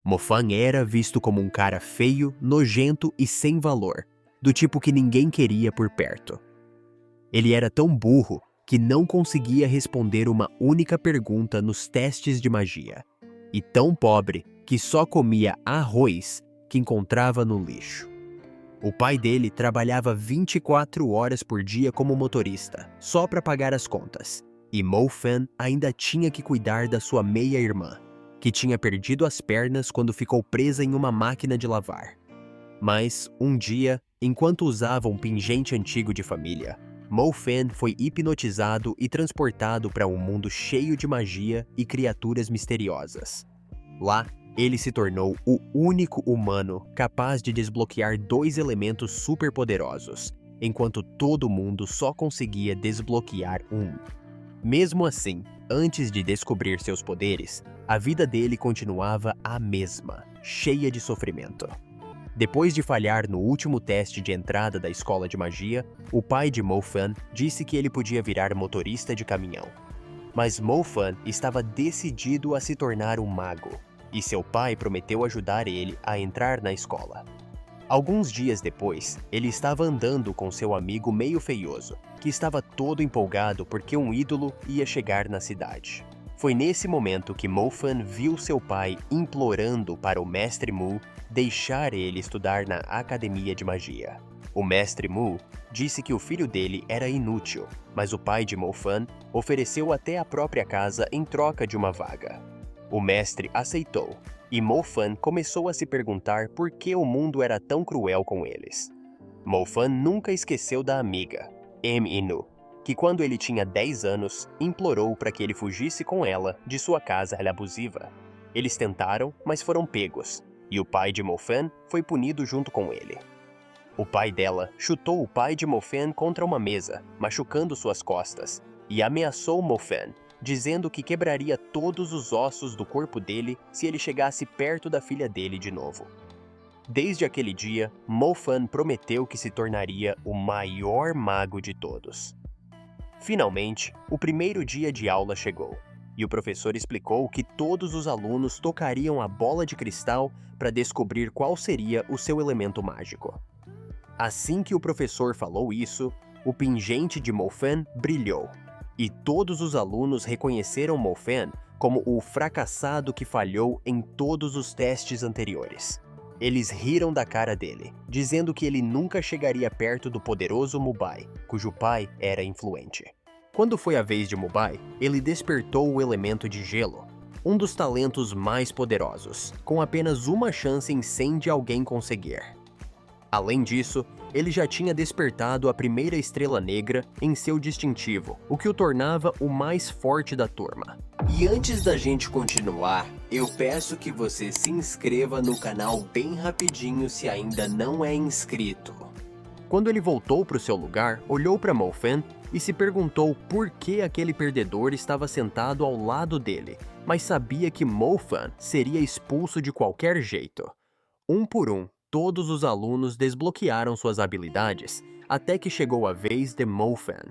Mofan era visto como um cara feio, nojento e sem valor, do tipo que ninguém queria por perto. Ele era tão burro que não conseguia responder uma única pergunta nos testes de magia, e tão pobre que só comia arroz que encontrava no lixo. O pai dele trabalhava 24 horas por dia como motorista, só para pagar as contas, e Mofan ainda tinha que cuidar da sua meia-irmã, que tinha perdido as pernas quando ficou presa em uma máquina de lavar. Mas, um dia, enquanto usava um pingente antigo de família, Mofan foi hipnotizado e transportado para um mundo cheio de magia e criaturas misteriosas. Lá, ele se tornou o único humano capaz de desbloquear 2 elementos superpoderosos, enquanto todo mundo só conseguia desbloquear um. Mesmo assim, antes de descobrir seus poderes, a vida dele continuava a mesma, cheia de sofrimento. Depois de falhar no último teste de entrada da escola de magia, o pai de Mofan disse que ele podia virar motorista de caminhão. Mas Mofan estava decidido a se tornar um mago, e seu pai prometeu ajudar ele a entrar na escola. Alguns dias depois, ele estava andando com seu amigo meio feioso, que estava todo empolgado porque um ídolo ia chegar na cidade. Foi nesse momento que Mofan viu seu pai implorando para o Mestre Mu deixar ele estudar na Academia de Magia. O Mestre Mu disse que o filho dele era inútil, mas o pai de Mofan ofereceu até a própria casa em troca de uma vaga. O mestre aceitou, e Mofan começou a se perguntar por que o mundo era tão cruel com eles. Mofan nunca esqueceu da amiga, Inu, que quando ele tinha 10 anos, implorou para que ele fugisse com ela de sua casa abusiva. Eles tentaram, mas foram pegos, e o pai de Mofan foi punido junto com ele. O pai dela chutou o pai de Mofan contra uma mesa, machucando suas costas, e ameaçou Mofan, dizendo que quebraria todos os ossos do corpo dele se ele chegasse perto da filha dele de novo. Desde aquele dia, Mofan prometeu que se tornaria o maior mago de todos. Finalmente, o primeiro dia de aula chegou, e o professor explicou que todos os alunos tocariam a bola de cristal para descobrir qual seria o seu elemento mágico. Assim que o professor falou isso, o pingente de Mofan brilhou, e todos os alunos reconheceram Mofan como o fracassado que falhou em todos os testes anteriores. Eles riram da cara dele, dizendo que ele nunca chegaria perto do poderoso Mubai, cujo pai era influente. Quando foi a vez de Mubai, ele despertou o elemento de gelo, um dos talentos mais poderosos, com apenas uma chance em 100 de alguém conseguir. Além disso, ele já tinha despertado a primeira estrela negra em seu distintivo, o que o tornava o mais forte da turma. E antes da gente continuar, eu peço que você se inscreva no canal bem rapidinho se ainda não é inscrito. Quando ele voltou para o seu lugar, olhou para Mofan e se perguntou por que aquele perdedor estava sentado ao lado dele, mas sabia que Mofan seria expulso de qualquer jeito. Um por um, todos os alunos desbloquearam suas habilidades, até que chegou a vez de Mofan.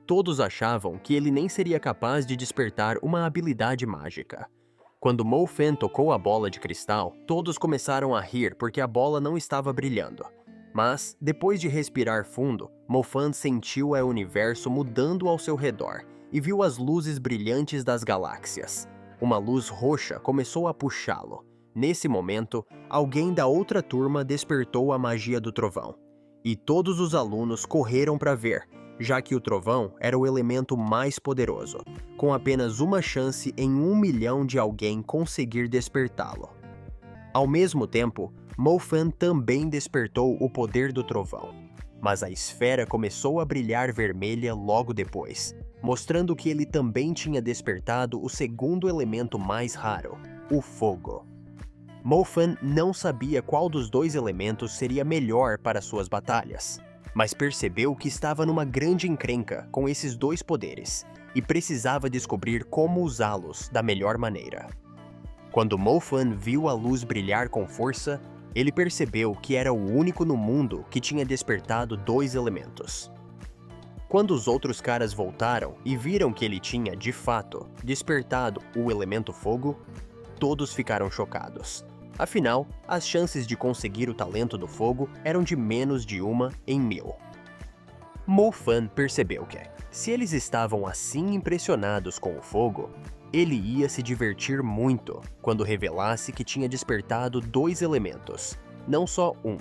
Todos achavam que ele nem seria capaz de despertar uma habilidade mágica. Quando Mofan tocou a bola de cristal, todos começaram a rir porque a bola não estava brilhando. Mas, depois de respirar fundo, Mofan sentiu o universo mudando ao seu redor e viu as luzes brilhantes das galáxias. Uma luz roxa começou a puxá-lo. Nesse momento, alguém da outra turma despertou a magia do trovão. E todos os alunos correram para ver, já que o trovão era o elemento mais poderoso, com apenas uma chance em 1 milhão de alguém conseguir despertá-lo. Ao mesmo tempo, Mofan também despertou o poder do trovão, mas a esfera começou a brilhar vermelha logo depois, mostrando que ele também tinha despertado o segundo elemento mais raro, o fogo. Mofan não sabia qual dos 2 elementos seria melhor para suas batalhas, mas percebeu que estava numa grande encrenca com esses 2 poderes e precisava descobrir como usá-los da melhor maneira. Quando Mofan viu a luz brilhar com força, ele percebeu que era o único no mundo que tinha despertado 2 elementos. Quando os outros caras voltaram e viram que ele tinha, de fato, despertado o elemento fogo, todos ficaram chocados. Afinal, as chances de conseguir o talento do fogo eram de menos de 1 em 1000. Mo Fan percebeu que, se eles estavam assim impressionados com o fogo, ele ia se divertir muito quando revelasse que tinha despertado 2 elementos, não só um.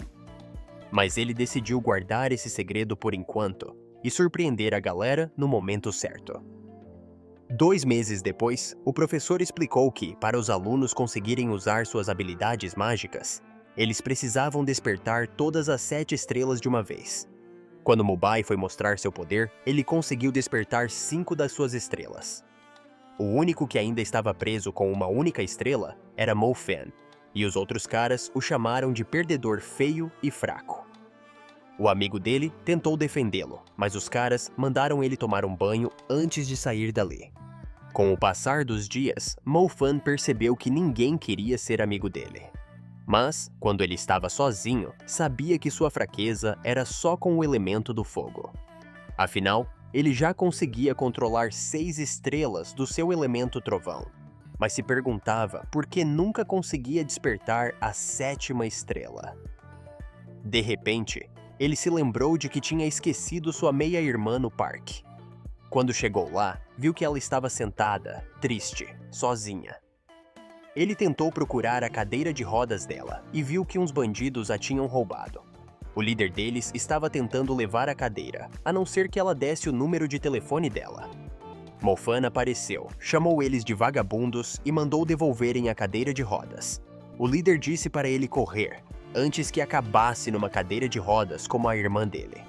Mas ele decidiu guardar esse segredo por enquanto e surpreender a galera no momento certo. 2 meses depois, o professor explicou que, para os alunos conseguirem usar suas habilidades mágicas, eles precisavam despertar todas as 7 estrelas de uma vez. Quando Mubai foi mostrar seu poder, ele conseguiu despertar 5 das suas estrelas. O único que ainda estava preso com uma única estrela era Mo Fan, e os outros caras o chamaram de perdedor feio e fraco. O amigo dele tentou defendê-lo, mas os caras mandaram ele tomar um banho antes de sair dali. Com o passar dos dias, Mo Fan percebeu que ninguém queria ser amigo dele. Mas, quando ele estava sozinho, sabia que sua fraqueza era só com o elemento do fogo. Afinal, ele já conseguia controlar 6 estrelas do seu elemento trovão, mas se perguntava por que nunca conseguia despertar a 7ª estrela. De repente, ele se lembrou de que tinha esquecido sua meia-irmã no parque. Quando chegou lá, viu que ela estava sentada, triste, sozinha. Ele tentou procurar a cadeira de rodas dela e viu que uns bandidos a tinham roubado. O líder deles estava tentando levar a cadeira, a não ser que ela desse o número de telefone dela. Mo Fan apareceu, chamou eles de vagabundos e mandou devolverem a cadeira de rodas. O líder disse para ele correr, antes que acabasse numa cadeira de rodas como a irmã dele.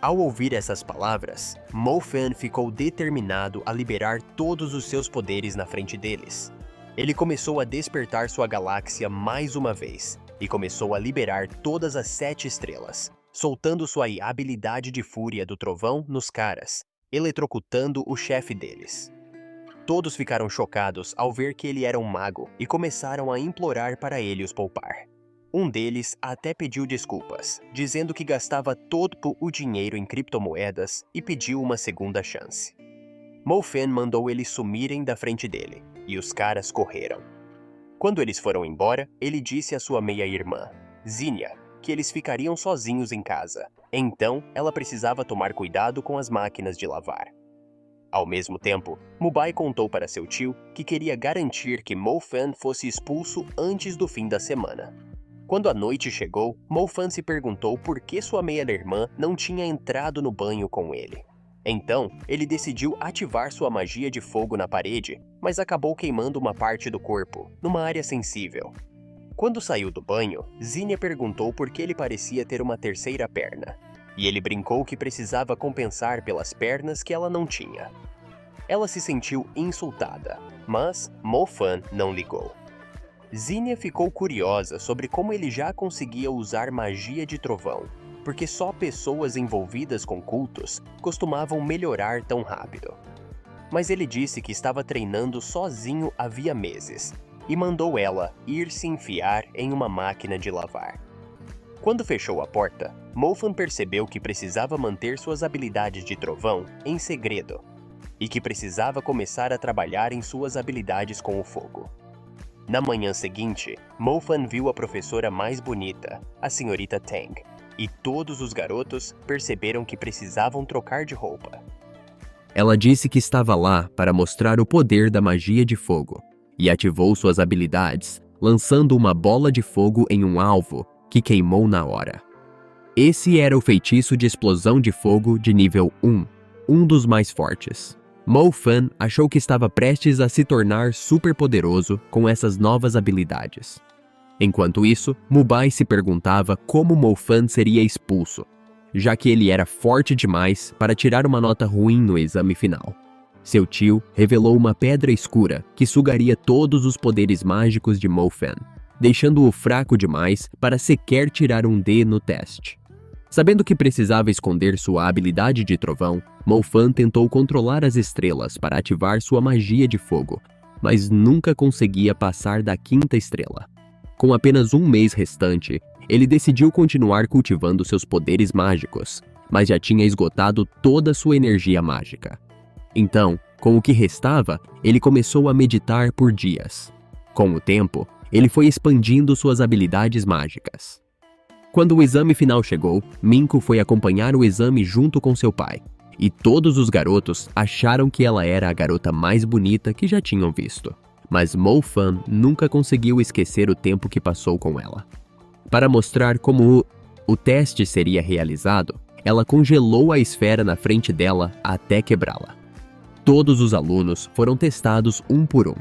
Ao ouvir essas palavras, Mo Fan ficou determinado a liberar todos os seus poderes na frente deles. Ele começou a despertar sua galáxia mais uma vez e começou a liberar todas as 7 estrelas, soltando sua habilidade de fúria do trovão nos caras, eletrocutando o chefe deles. Todos ficaram chocados ao ver que ele era um mago e começaram a implorar para ele os poupar. Um deles até pediu desculpas, dizendo que gastava todo o dinheiro em criptomoedas e pediu uma segunda chance. Mo Fan mandou eles sumirem da frente dele, e os caras correram. Quando eles foram embora, ele disse à sua meia-irmã, Zinnia, que eles ficariam sozinhos em casa. Então, ela precisava tomar cuidado com as máquinas de lavar. Ao mesmo tempo, Mubai contou para seu tio que queria garantir que Mo Fan fosse expulso antes do fim da semana. Quando a noite chegou, Mo Fan se perguntou por que sua meia-irmã não tinha entrado no banho com ele. Então, ele decidiu ativar sua magia de fogo na parede, mas acabou queimando uma parte do corpo, numa área sensível. Quando saiu do banho, Zinnia perguntou por que ele parecia ter uma terceira perna, e ele brincou que precisava compensar pelas pernas que ela não tinha. Ela se sentiu insultada, mas Mo Fan não ligou. Zinnia ficou curiosa sobre como ele já conseguia usar magia de trovão, porque só pessoas envolvidas com cultos costumavam melhorar tão rápido. Mas ele disse que estava treinando sozinho havia meses, e mandou ela ir se enfiar em uma máquina de lavar. Quando fechou a porta, Mo Fan percebeu que precisava manter suas habilidades de trovão em segredo, e que precisava começar a trabalhar em suas habilidades com o fogo. Na manhã seguinte, Mo Fan viu a professora mais bonita, a senhorita Tang, e todos os garotos perceberam que precisavam trocar de roupa. Ela disse que estava lá para mostrar o poder da magia de fogo, e ativou suas habilidades, lançando uma bola de fogo em um alvo, que queimou na hora. Esse era o feitiço de explosão de fogo de nível 1, um dos mais fortes. Mo Fan achou que estava prestes a se tornar super poderoso com essas novas habilidades. Enquanto isso, Mubai se perguntava como Mo Fan seria expulso, já que ele era forte demais para tirar uma nota ruim no exame final. Seu tio revelou uma pedra escura que sugaria todos os poderes mágicos de Mo Fan, deixando-o fraco demais para sequer tirar um D no teste. Sabendo que precisava esconder sua habilidade de trovão, Mo Fan tentou controlar as estrelas para ativar sua magia de fogo, mas nunca conseguia passar da 5ª estrela. Com apenas um mês restante, ele decidiu continuar cultivando seus poderes mágicos, mas já tinha esgotado toda sua energia mágica. Então, com o que restava, ele começou a meditar por dias. Com o tempo, ele foi expandindo suas habilidades mágicas. Quando o exame final chegou, Minko foi acompanhar o exame junto com seu pai, e todos os garotos acharam que ela era a garota mais bonita que já tinham visto. Mas Mo Fan nunca conseguiu esquecer o tempo que passou com ela. Para mostrar como o teste seria realizado, ela congelou a esfera na frente dela até quebrá-la. Todos os alunos foram testados um por um.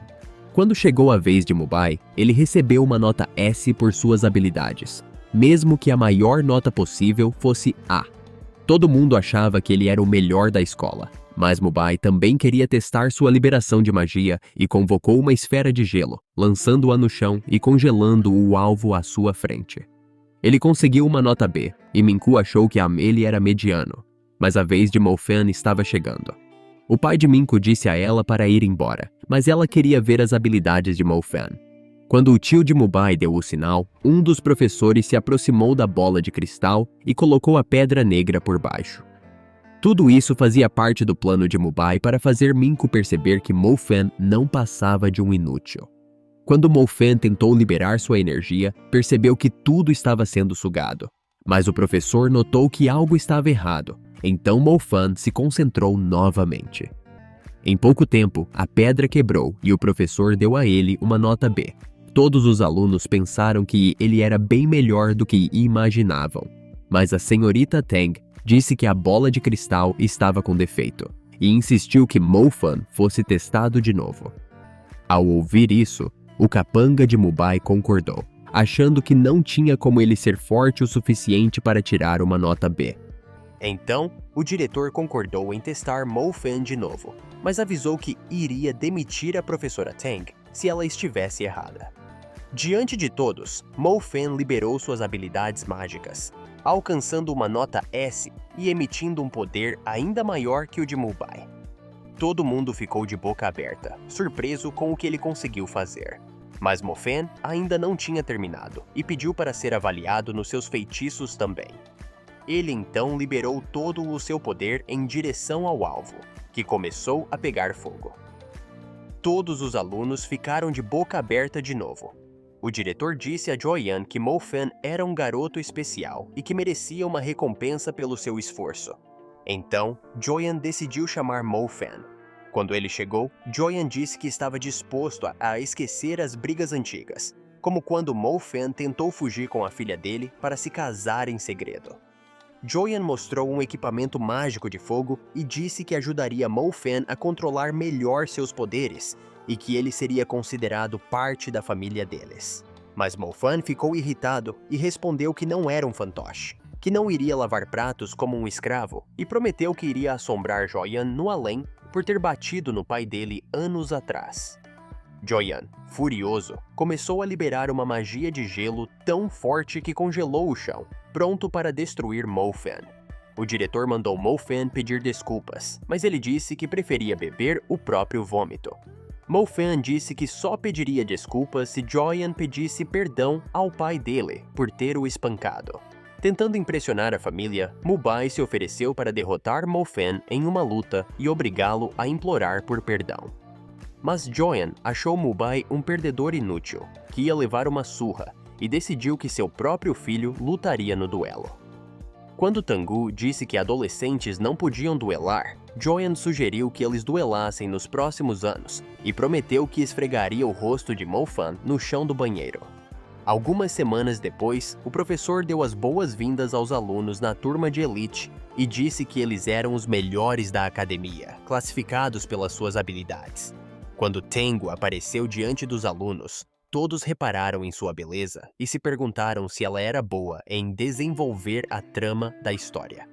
Quando chegou a vez de Mubai, ele recebeu uma nota S por suas habilidades, mesmo que a maior nota possível fosse A. Todo mundo achava que ele era o melhor da escola, mas Mubai também queria testar sua liberação de magia e convocou uma esfera de gelo, lançando-a no chão e congelando o alvo à sua frente. Ele conseguiu uma nota B, e Minko achou que ele era mediano, mas a vez de Mo Fan estava chegando. O pai de Minko disse a ela para ir embora, mas ela queria ver as habilidades de Mo Fan. Quando o tio de Mubai deu o sinal, um dos professores se aproximou da bola de cristal e colocou a pedra negra por baixo. Tudo isso fazia parte do plano de Mubai para fazer Minko perceber que Mo Fan não passava de um inútil. Quando Mo Fan tentou liberar sua energia, percebeu que tudo estava sendo sugado. Mas o professor notou que algo estava errado, então Mo Fan se concentrou novamente. Em pouco tempo, a pedra quebrou e o professor deu a ele uma nota B. Todos os alunos pensaram que ele era bem melhor do que imaginavam, mas a senhorita Tang disse que a bola de cristal estava com defeito e insistiu que Mo Fan fosse testado de novo. Ao ouvir isso, o capanga de Mubai concordou, achando que não tinha como ele ser forte o suficiente para tirar uma nota B. Então, o diretor concordou em testar Mo Fan de novo, mas avisou que iria demitir a professora Tang se ela estivesse errada. Diante de todos, Mo Fan liberou suas habilidades mágicas, alcançando uma nota S e emitindo um poder ainda maior que o de Mubai. Todo mundo ficou de boca aberta, surpreso com o que ele conseguiu fazer. Mas Mo Fan ainda não tinha terminado e pediu para ser avaliado nos seus feitiços também. Ele então liberou todo o seu poder em direção ao alvo, que começou a pegar fogo. Todos os alunos ficaram de boca aberta de novo. O diretor disse a Joyan que Mo Fan era um garoto especial e que merecia uma recompensa pelo seu esforço. Então, Joyan decidiu chamar Mo Fan. Quando ele chegou, Joyan disse que estava disposto a esquecer as brigas antigas, como quando Mo Fan tentou fugir com a filha dele para se casar em segredo. Joyan mostrou um equipamento mágico de fogo e disse que ajudaria Mo Fan a controlar melhor seus poderes e que ele seria considerado parte da família deles. Mas Mo Fan ficou irritado e respondeu que não era um fantoche, que não iria lavar pratos como um escravo e prometeu que iria assombrar Joyan no além por ter batido no pai dele anos atrás. Joyan, furioso, começou a liberar uma magia de gelo tão forte que congelou o chão, pronto para destruir Mo Fan. O diretor mandou Mo Fan pedir desculpas, mas ele disse que preferia beber o próprio vômito. Mo Fan disse que só pediria desculpas se Joyan pedisse perdão ao pai dele por ter o espancado. Tentando impressionar a família, Mubai se ofereceu para derrotar Mo Fan em uma luta e obrigá-lo a implorar por perdão. Mas Joyan achou Mubai um perdedor inútil, que ia levar uma surra, e decidiu que seu próprio filho lutaria no duelo. Quando Tengu disse que adolescentes não podiam duelar, Joyan sugeriu que eles duelassem nos próximos anos e prometeu que esfregaria o rosto de Mo Fan no chão do banheiro. Algumas semanas depois, o professor deu as boas-vindas aos alunos na turma de elite e disse que eles eram os melhores da academia, classificados pelas suas habilidades. Quando Tengu apareceu diante dos alunos, todos repararam em sua beleza e se perguntaram se ela era boa em desenvolver a trama da história.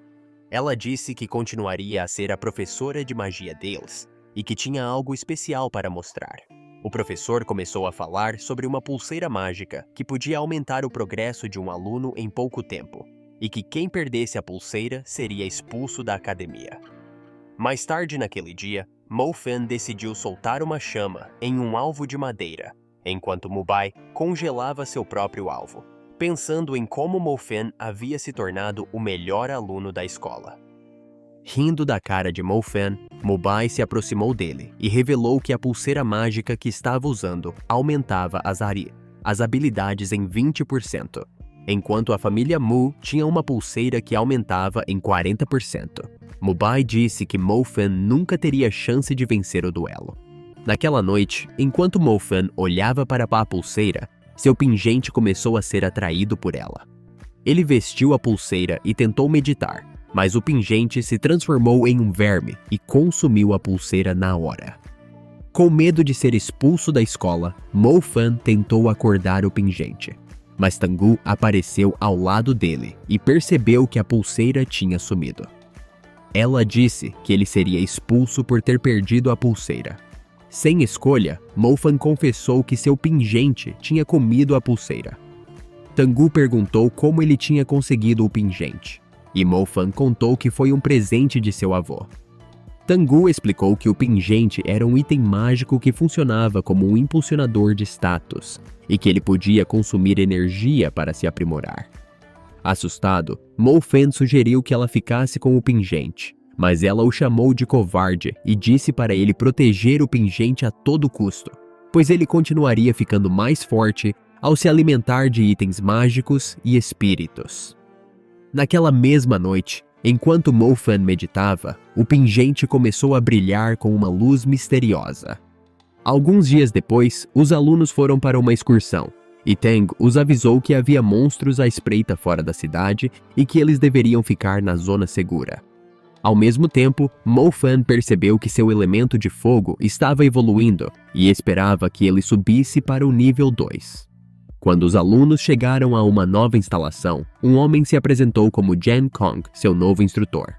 Ela disse que continuaria a ser a professora de magia deles e que tinha algo especial para mostrar. O professor começou a falar sobre uma pulseira mágica que podia aumentar o progresso de um aluno em pouco tempo, e que quem perdesse a pulseira seria expulso da academia. Mais tarde naquele dia, Mo Fan decidiu soltar uma chama em um alvo de madeira, enquanto Mubai congelava seu próprio alvo, pensando em como Mo Fan havia se tornado o melhor aluno da escola. Rindo da cara de Mo Fan, Mubai se aproximou dele e revelou que a pulseira mágica que estava usando aumentava as as habilidades em 20%, enquanto a família Mu tinha uma pulseira que aumentava em 40%. Mubai disse que Mo Fan nunca teria chance de vencer o duelo. Naquela noite, enquanto Mo Fan olhava para a pulseira, seu pingente começou a ser atraído por ela. Ele vestiu a pulseira e tentou meditar, mas o pingente se transformou em um verme e consumiu a pulseira na hora. Com medo de ser expulso da escola, Mo Fan tentou acordar o pingente, mas Tengu apareceu ao lado dele e percebeu que a pulseira tinha sumido. Ela disse que ele seria expulso por ter perdido a pulseira. Sem escolha, Mo Fan confessou que seu pingente tinha comido a pulseira. Tengu perguntou como ele tinha conseguido o pingente, e Mo Fan contou que foi um presente de seu avô. Tengu explicou que o pingente era um item mágico que funcionava como um impulsionador de status e que ele podia consumir energia para se aprimorar. Assustado, Mo Fan sugeriu que ela ficasse com o pingente, mas ela o chamou de covarde e disse para ele proteger o pingente a todo custo, pois ele continuaria ficando mais forte ao se alimentar de itens mágicos e espíritos. Naquela mesma noite, enquanto Mo Fan meditava, o pingente começou a brilhar com uma luz misteriosa. Alguns dias depois, os alunos foram para uma excursão, e Tang os avisou que havia monstros à espreita fora da cidade e que eles deveriam ficar na zona segura. Ao mesmo tempo, Mo Fan percebeu que seu elemento de fogo estava evoluindo e esperava que ele subisse para o nível 2. Quando os alunos chegaram a uma nova instalação, um homem se apresentou como Jan Kong, seu novo instrutor.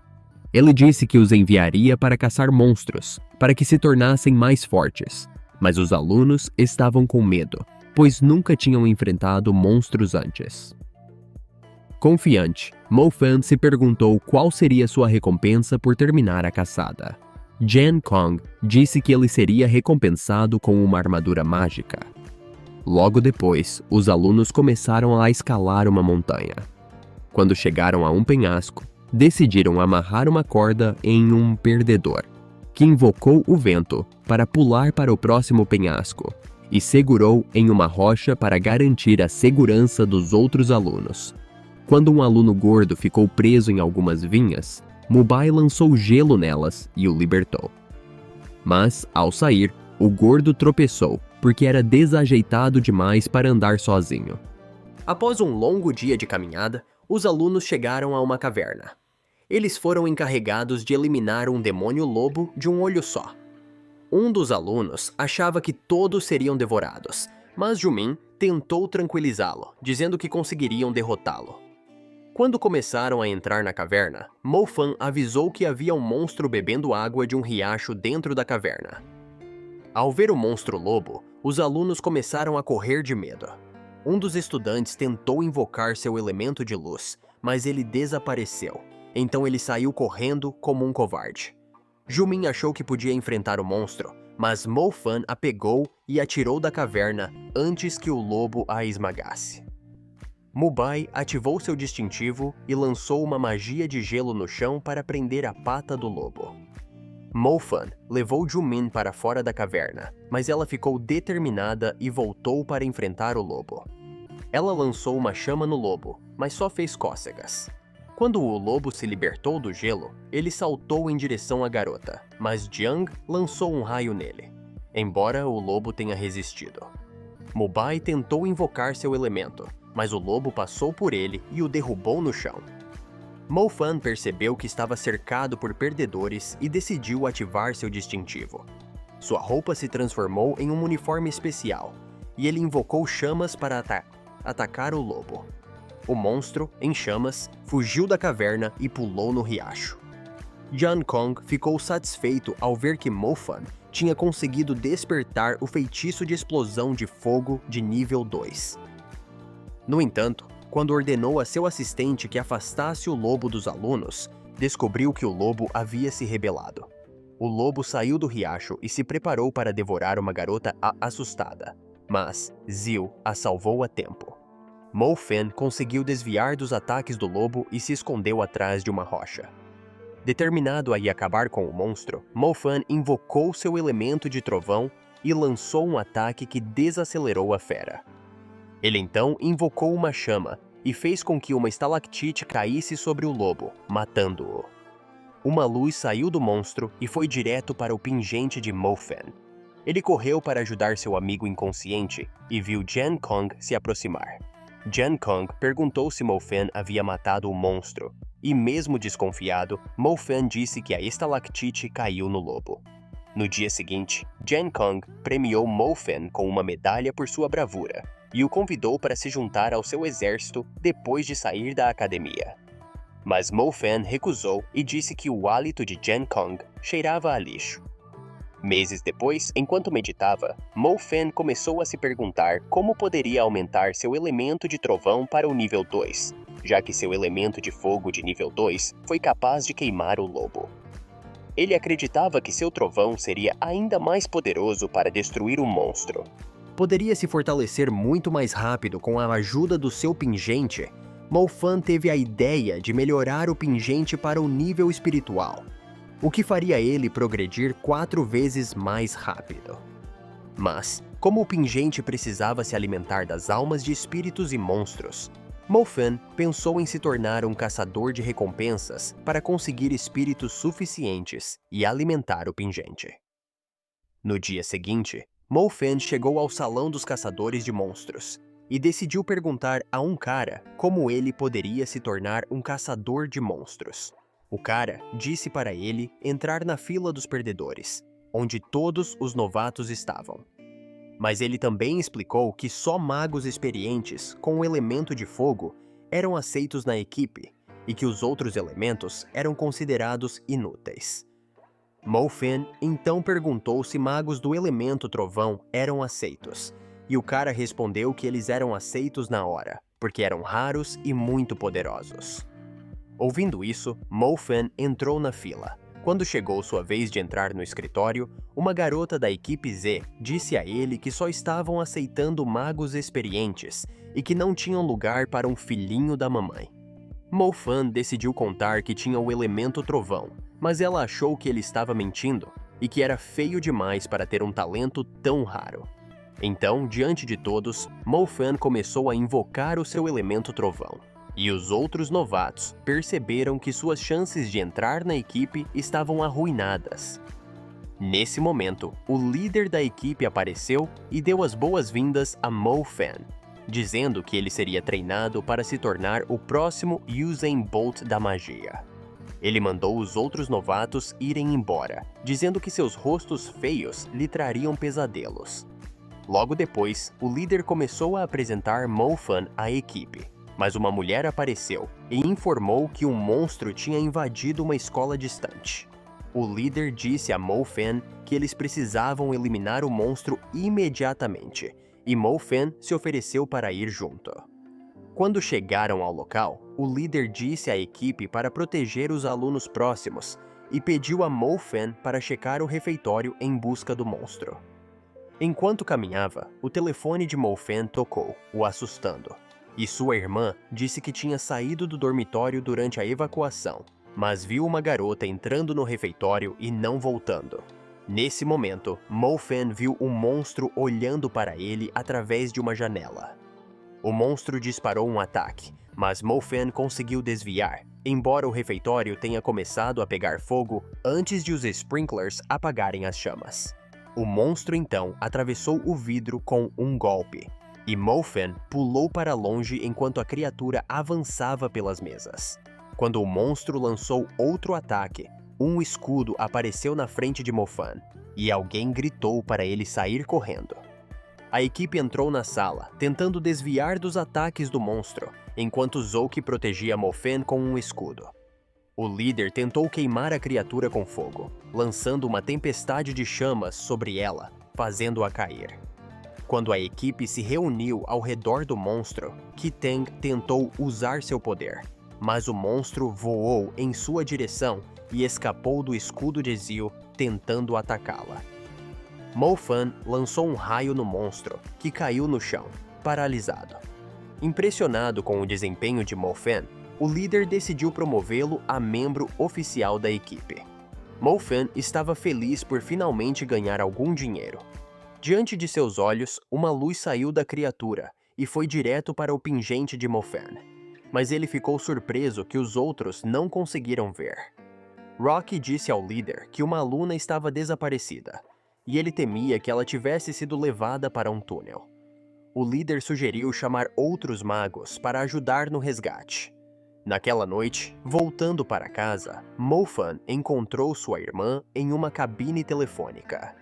Ele disse que os enviaria para caçar monstros, para que se tornassem mais fortes, mas os alunos estavam com medo, pois nunca tinham enfrentado monstros antes. Confiante, Mo Fan se perguntou qual seria sua recompensa por terminar a caçada. Jan Kong disse que ele seria recompensado com uma armadura mágica. Logo depois, os alunos começaram a escalar uma montanha. Quando chegaram a um penhasco, decidiram amarrar uma corda em um perdedor, que invocou o vento para pular para o próximo penhasco e segurou em uma rocha para garantir a segurança dos outros alunos. Quando um aluno gordo ficou preso em algumas vinhas, Mubai lançou gelo nelas e o libertou. Mas, ao sair, o gordo tropeçou porque era desajeitado demais para andar sozinho. Após um longo dia de caminhada, os alunos chegaram a uma caverna. Eles foram encarregados de eliminar um demônio lobo de um olho só. Um dos alunos achava que todos seriam devorados, mas Jumin tentou tranquilizá-lo, dizendo que conseguiriam derrotá-lo. Quando começaram a entrar na caverna, Mo Fan avisou que havia um monstro bebendo água de um riacho dentro da caverna. Ao ver o monstro lobo, os alunos começaram a correr de medo. Um dos estudantes tentou invocar seu elemento de luz, mas ele desapareceu. Então ele saiu correndo como um covarde. Jumin achou que podia enfrentar o monstro, mas Mo Fan a pegou e a tirou da caverna antes que o lobo a esmagasse. Mubai ativou seu distintivo e lançou uma magia de gelo no chão para prender a pata do lobo. Mo Fan levou Jumin para fora da caverna, mas ela ficou determinada e voltou para enfrentar o lobo. Ela lançou uma chama no lobo, mas só fez cócegas. Quando o lobo se libertou do gelo, ele saltou em direção à garota, mas Jiang lançou um raio nele, embora o lobo tenha resistido. Mubai tentou invocar seu elemento, mas o lobo passou por ele e o derrubou no chão. Mo Fan percebeu que estava cercado por perdedores e decidiu ativar seu distintivo. Sua roupa se transformou em um uniforme especial, e ele invocou chamas para atacar o lobo. O monstro, em chamas, fugiu da caverna e pulou no riacho. Jan Kong ficou satisfeito ao ver que Mo Fan tinha conseguido despertar o feitiço de explosão de fogo de nível 2. No entanto, quando ordenou a seu assistente que afastasse o lobo dos alunos, descobriu que o lobo havia se rebelado. O lobo saiu do riacho e se preparou para devorar uma garota assustada, mas Zil a salvou a tempo. Mo Fan conseguiu desviar dos ataques do lobo e se escondeu atrás de uma rocha. Determinado a ir acabar com o monstro, Mo Fan invocou seu elemento de trovão e lançou um ataque que desacelerou a fera. Ele então invocou uma chama e fez com que uma estalactite caísse sobre o lobo, matando-o. Uma luz saiu do monstro e foi direto para o pingente de Mo-Fan. Ele correu para ajudar seu amigo inconsciente e viu Jan Kong se aproximar. Jan Kong perguntou se Mo-Fan havia matado o monstro, e mesmo desconfiado, Mo-Fan disse que a estalactite caiu no lobo. No dia seguinte, Jan Kong premiou Mo-Fan com uma medalha por sua bravura e o convidou para se juntar ao seu exército depois de sair da academia. Mas Mo-Fan recusou e disse que o hálito de Jan Kong cheirava a lixo. Meses depois, enquanto meditava, Mo-Fan começou a se perguntar como poderia aumentar seu elemento de trovão para o nível 2, já que seu elemento de fogo de nível 2 foi capaz de queimar o lobo. Ele acreditava que seu trovão seria ainda mais poderoso para destruir o monstro. Poderia se fortalecer muito mais rápido com a ajuda do seu pingente. Mo-Fan teve a ideia de melhorar o pingente para o nível espiritual, o que faria ele progredir 4 vezes mais rápido. Mas, como o pingente precisava se alimentar das almas de espíritos e monstros, Mo-Fan pensou em se tornar um caçador de recompensas para conseguir espíritos suficientes e alimentar o pingente. No dia seguinte, Mo-Fan chegou ao Salão dos Caçadores de Monstros e decidiu perguntar a um cara como ele poderia se tornar um caçador de monstros. O cara disse para ele entrar na fila dos perdedores, onde todos os novatos estavam. Mas ele também explicou que só magos experientes com o elemento de fogo eram aceitos na equipe e que os outros elementos eram considerados inúteis. Mo-Fan então perguntou se magos do elemento trovão eram aceitos, e o cara respondeu que eles eram aceitos na hora, porque eram raros e muito poderosos. Ouvindo isso, Mo-Fan entrou na fila. Quando chegou sua vez de entrar no escritório, uma garota da equipe Z disse a ele que só estavam aceitando magos experientes e que não tinham lugar para um filhinho da mamãe. Mo-Fan decidiu contar que tinha o elemento trovão, mas ela achou que ele estava mentindo e que era feio demais para ter um talento tão raro. Então, diante de todos, Mo-Fan começou a invocar o seu elemento trovão. E os outros novatos perceberam que suas chances de entrar na equipe estavam arruinadas. Nesse momento, o líder da equipe apareceu e deu as boas-vindas a Mo-Fan, dizendo que ele seria treinado para se tornar o próximo Usain Bolt da magia. Ele mandou os outros novatos irem embora, dizendo que seus rostos feios lhe trariam pesadelos. Logo depois, o líder começou a apresentar Mo-Fan à equipe. Mas uma mulher apareceu e informou que um monstro tinha invadido uma escola distante. O líder disse a Mo-Fan que eles precisavam eliminar o monstro imediatamente, e Mo-Fan se ofereceu para ir junto. Quando chegaram ao local, o líder disse à equipe para proteger os alunos próximos e pediu a Mo-Fan para checar o refeitório em busca do monstro. Enquanto caminhava, o telefone de Mo-Fan tocou, o assustando. E sua irmã disse que tinha saído do dormitório durante a evacuação, mas viu uma garota entrando no refeitório e não voltando. Nesse momento, Mo-Fan viu um monstro olhando para ele através de uma janela. O monstro disparou um ataque, mas Mo-Fan conseguiu desviar, embora o refeitório tenha começado a pegar fogo antes de os sprinklers apagarem as chamas. O monstro então atravessou o vidro com um golpe, e Mo-Fan pulou para longe enquanto a criatura avançava pelas mesas. Quando o monstro lançou outro ataque, um escudo apareceu na frente de Mo-Fan, e alguém gritou para ele sair correndo. A equipe entrou na sala, tentando desviar dos ataques do monstro, enquanto Zouki protegia Mo-Fan com um escudo. O líder tentou queimar a criatura com fogo, lançando uma tempestade de chamas sobre ela, fazendo-a cair. Quando a equipe se reuniu ao redor do monstro, Kiteng tentou usar seu poder, mas o monstro voou em sua direção e escapou do escudo de Zio, tentando atacá-la. Mo-Fan lançou um raio no monstro, que caiu no chão, paralisado. Impressionado com o desempenho de Mo-Fan, o líder decidiu promovê-lo a membro oficial da equipe. Mo-Fan estava feliz por finalmente ganhar algum dinheiro. Diante de seus olhos, uma luz saiu da criatura e foi direto para o pingente de Mo-Fan. Mas ele ficou surpreso que os outros não conseguiram ver. Rocky disse ao líder que uma aluna estava desaparecida, e ele temia que ela tivesse sido levada para um túnel. O líder sugeriu chamar outros magos para ajudar no resgate. Naquela noite, voltando para casa, Mo-Fan encontrou sua irmã em uma cabine telefônica.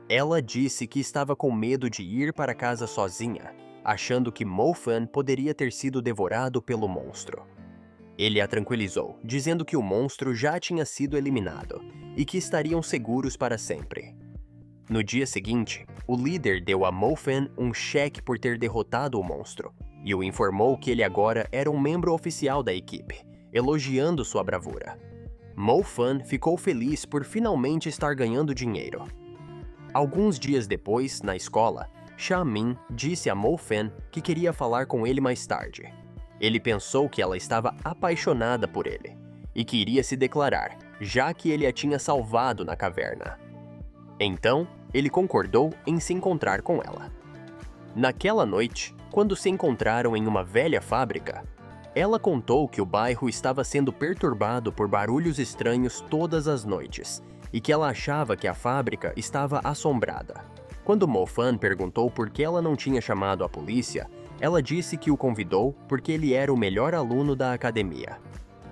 Ela disse que estava com medo de ir para casa sozinha, achando que Mo-Fan poderia ter sido devorado pelo monstro. Ele a tranquilizou, dizendo que o monstro já tinha sido eliminado e que estariam seguros para sempre. No dia seguinte, o líder deu a Mo-Fan um cheque por ter derrotado o monstro e o informou que ele agora era um membro oficial da equipe, elogiando sua bravura. Mo-Fan ficou feliz por finalmente estar ganhando dinheiro. Alguns dias depois, na escola, Xiamin disse a Mo-Fan que queria falar com ele mais tarde. Ele pensou que ela estava apaixonada por ele e que iria se declarar, já que ele a tinha salvado na caverna. Então, ele concordou em se encontrar com ela. Naquela noite, quando se encontraram em uma velha fábrica, ela contou que o bairro estava sendo perturbado por barulhos estranhos todas as noites e que ela achava que a fábrica estava assombrada. Quando Mo-Fan perguntou por que ela não tinha chamado a polícia, ela disse que o convidou porque ele era o melhor aluno da academia.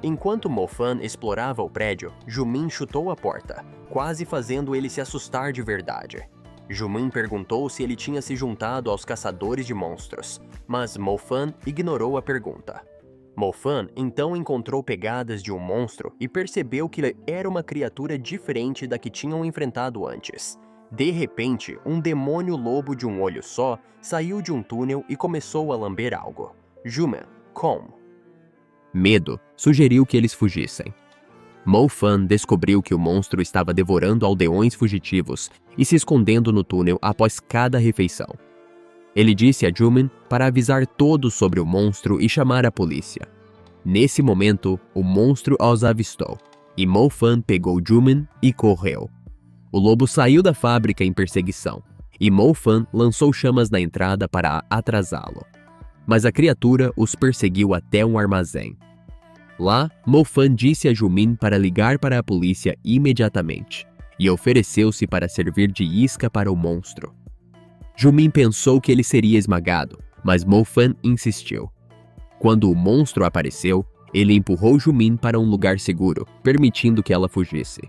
Enquanto Mo-Fan explorava o prédio, Jumin chutou a porta, quase fazendo ele se assustar de verdade. Jumin perguntou se ele tinha se juntado aos caçadores de monstros, mas Mo-Fan ignorou a pergunta. Mo-Fan então encontrou pegadas de um monstro e percebeu que ele era uma criatura diferente da que tinham enfrentado antes. De repente, um demônio lobo de um olho só saiu de um túnel e começou a lamber algo. Jumin, como? Medo sugeriu que eles fugissem. Mo-Fan descobriu que o monstro estava devorando aldeões fugitivos e se escondendo no túnel após cada refeição. Ele disse a Jumin para avisar todos sobre o monstro e chamar a polícia. Nesse momento, o monstro os avistou e Mo-Fan pegou Jumin e correu. O lobo saiu da fábrica em perseguição e Mo-Fan lançou chamas na entrada para atrasá-lo. Mas a criatura os perseguiu até um armazém. Lá, Mo-Fan disse a Jumin para ligar para a polícia imediatamente e ofereceu-se para servir de isca para o monstro. Jumin pensou que ele seria esmagado, mas Mo-Fan insistiu. Quando o monstro apareceu, ele empurrou Jumin para um lugar seguro, permitindo que ela fugisse.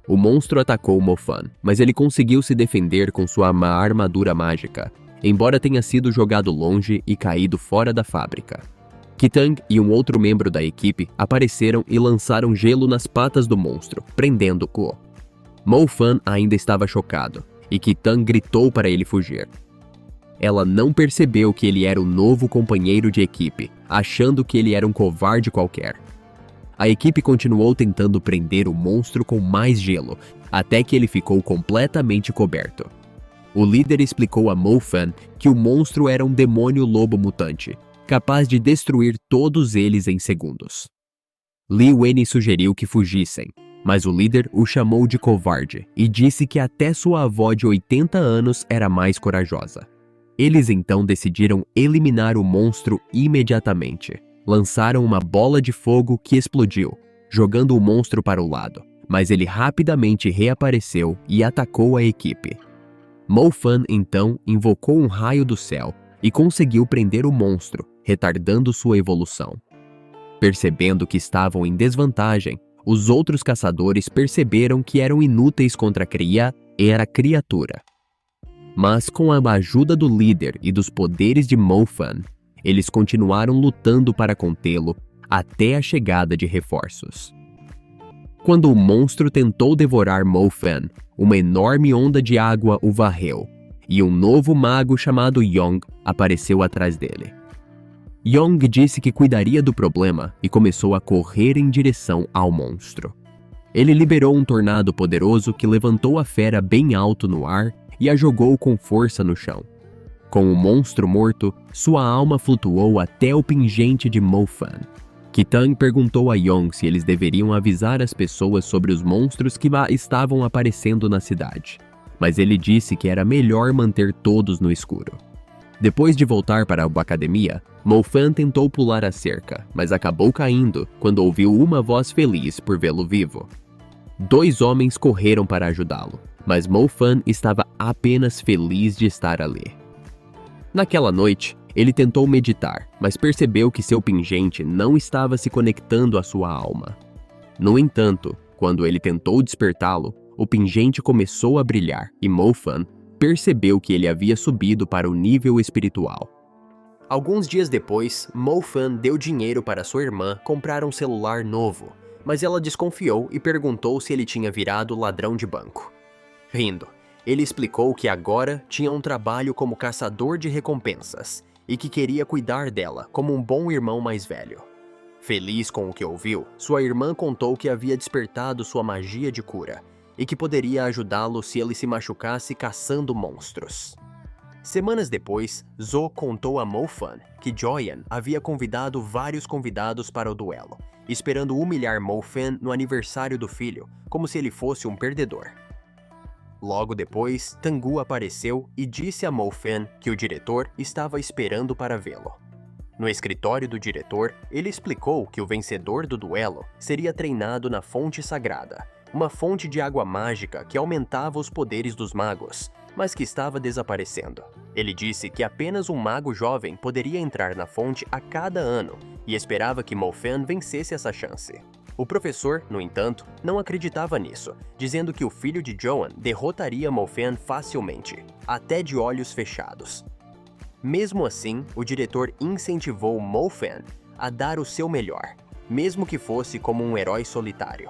O monstro atacou Mo-Fan, mas ele conseguiu se defender com sua armadura mágica, embora tenha sido jogado longe e caído fora da fábrica. Kitang e um outro membro da equipe apareceram e lançaram gelo nas patas do monstro, prendendo-o. Mo-Fan ainda estava chocado, e Kitang gritou para ele fugir. Ela não percebeu que ele era o novo companheiro de equipe, achando que ele era um covarde qualquer. A equipe continuou tentando prender o monstro com mais gelo, até que ele ficou completamente coberto. O líder explicou a Mo-Fan que o monstro era um demônio lobo mutante, capaz de destruir todos eles em segundos. Li Wen sugeriu que fugissem, mas o líder o chamou de covarde e disse que até sua avó de 80 anos era mais corajosa. Eles então decidiram eliminar o monstro imediatamente. Lançaram uma bola de fogo que explodiu, jogando o monstro para o lado, mas ele rapidamente reapareceu e atacou a equipe. Mo-Fan então invocou um raio do céu e conseguiu prender o monstro, retardando sua evolução. Percebendo que estavam em desvantagem, os outros caçadores perceberam que eram inúteis contra a criatura. Mas com a ajuda do líder e dos poderes de Mo-Fan, eles continuaram lutando para contê-lo até a chegada de reforços. Quando o monstro tentou devorar Mo-Fan, uma enorme onda de água o varreu, e um novo mago chamado Yong apareceu atrás dele. Yong disse que cuidaria do problema e começou a correr em direção ao monstro. Ele liberou um tornado poderoso que levantou a fera bem alto no ar e a jogou com força no chão. Com o monstro morto, sua alma flutuou até o pingente de Mo-Fan. Kitang perguntou a Yong se eles deveriam avisar as pessoas sobre os monstros que estavam aparecendo na cidade, mas ele disse que era melhor manter todos no escuro. Depois de voltar para a academia, Mo Fan tentou pular a cerca, mas acabou caindo quando ouviu uma voz feliz por vê-lo vivo. 2 homens correram para ajudá-lo, mas Mo Fan estava apenas feliz de estar ali. Naquela noite, ele tentou meditar, mas percebeu que seu pingente não estava se conectando à sua alma. No entanto, quando ele tentou despertá-lo, o pingente começou a brilhar e Mo Fan percebeu que ele havia subido para o nível espiritual. Alguns dias depois, Mo Fan deu dinheiro para sua irmã comprar um celular novo, mas ela desconfiou e perguntou se ele tinha virado ladrão de banco. Rindo, ele explicou que agora tinha um trabalho como caçador de recompensas e que queria cuidar dela como um bom irmão mais velho. Feliz com o que ouviu, sua irmã contou que havia despertado sua magia de cura e que poderia ajudá-lo se ele se machucasse caçando monstros. Semanas depois, Zo contou a Mo Fan que Joyan havia convidado vários convidados para o duelo, esperando humilhar Mo Fan no aniversário do filho, como se ele fosse um perdedor. Logo depois, Tangu apareceu e disse a Mo Fan que o diretor estava esperando para vê-lo. No escritório do diretor, ele explicou que o vencedor do duelo seria treinado na Fonte Sagrada, uma fonte de água mágica que aumentava os poderes dos magos, mas que estava desaparecendo. Ele disse que apenas um mago jovem poderia entrar na fonte a cada ano e esperava que Mo Fan vencesse essa chance. O professor, no entanto, não acreditava nisso, dizendo que o filho de Joan derrotaria Mo Fan facilmente, até de olhos fechados. Mesmo assim, o diretor incentivou Mo Fan a dar o seu melhor, mesmo que fosse como um herói solitário.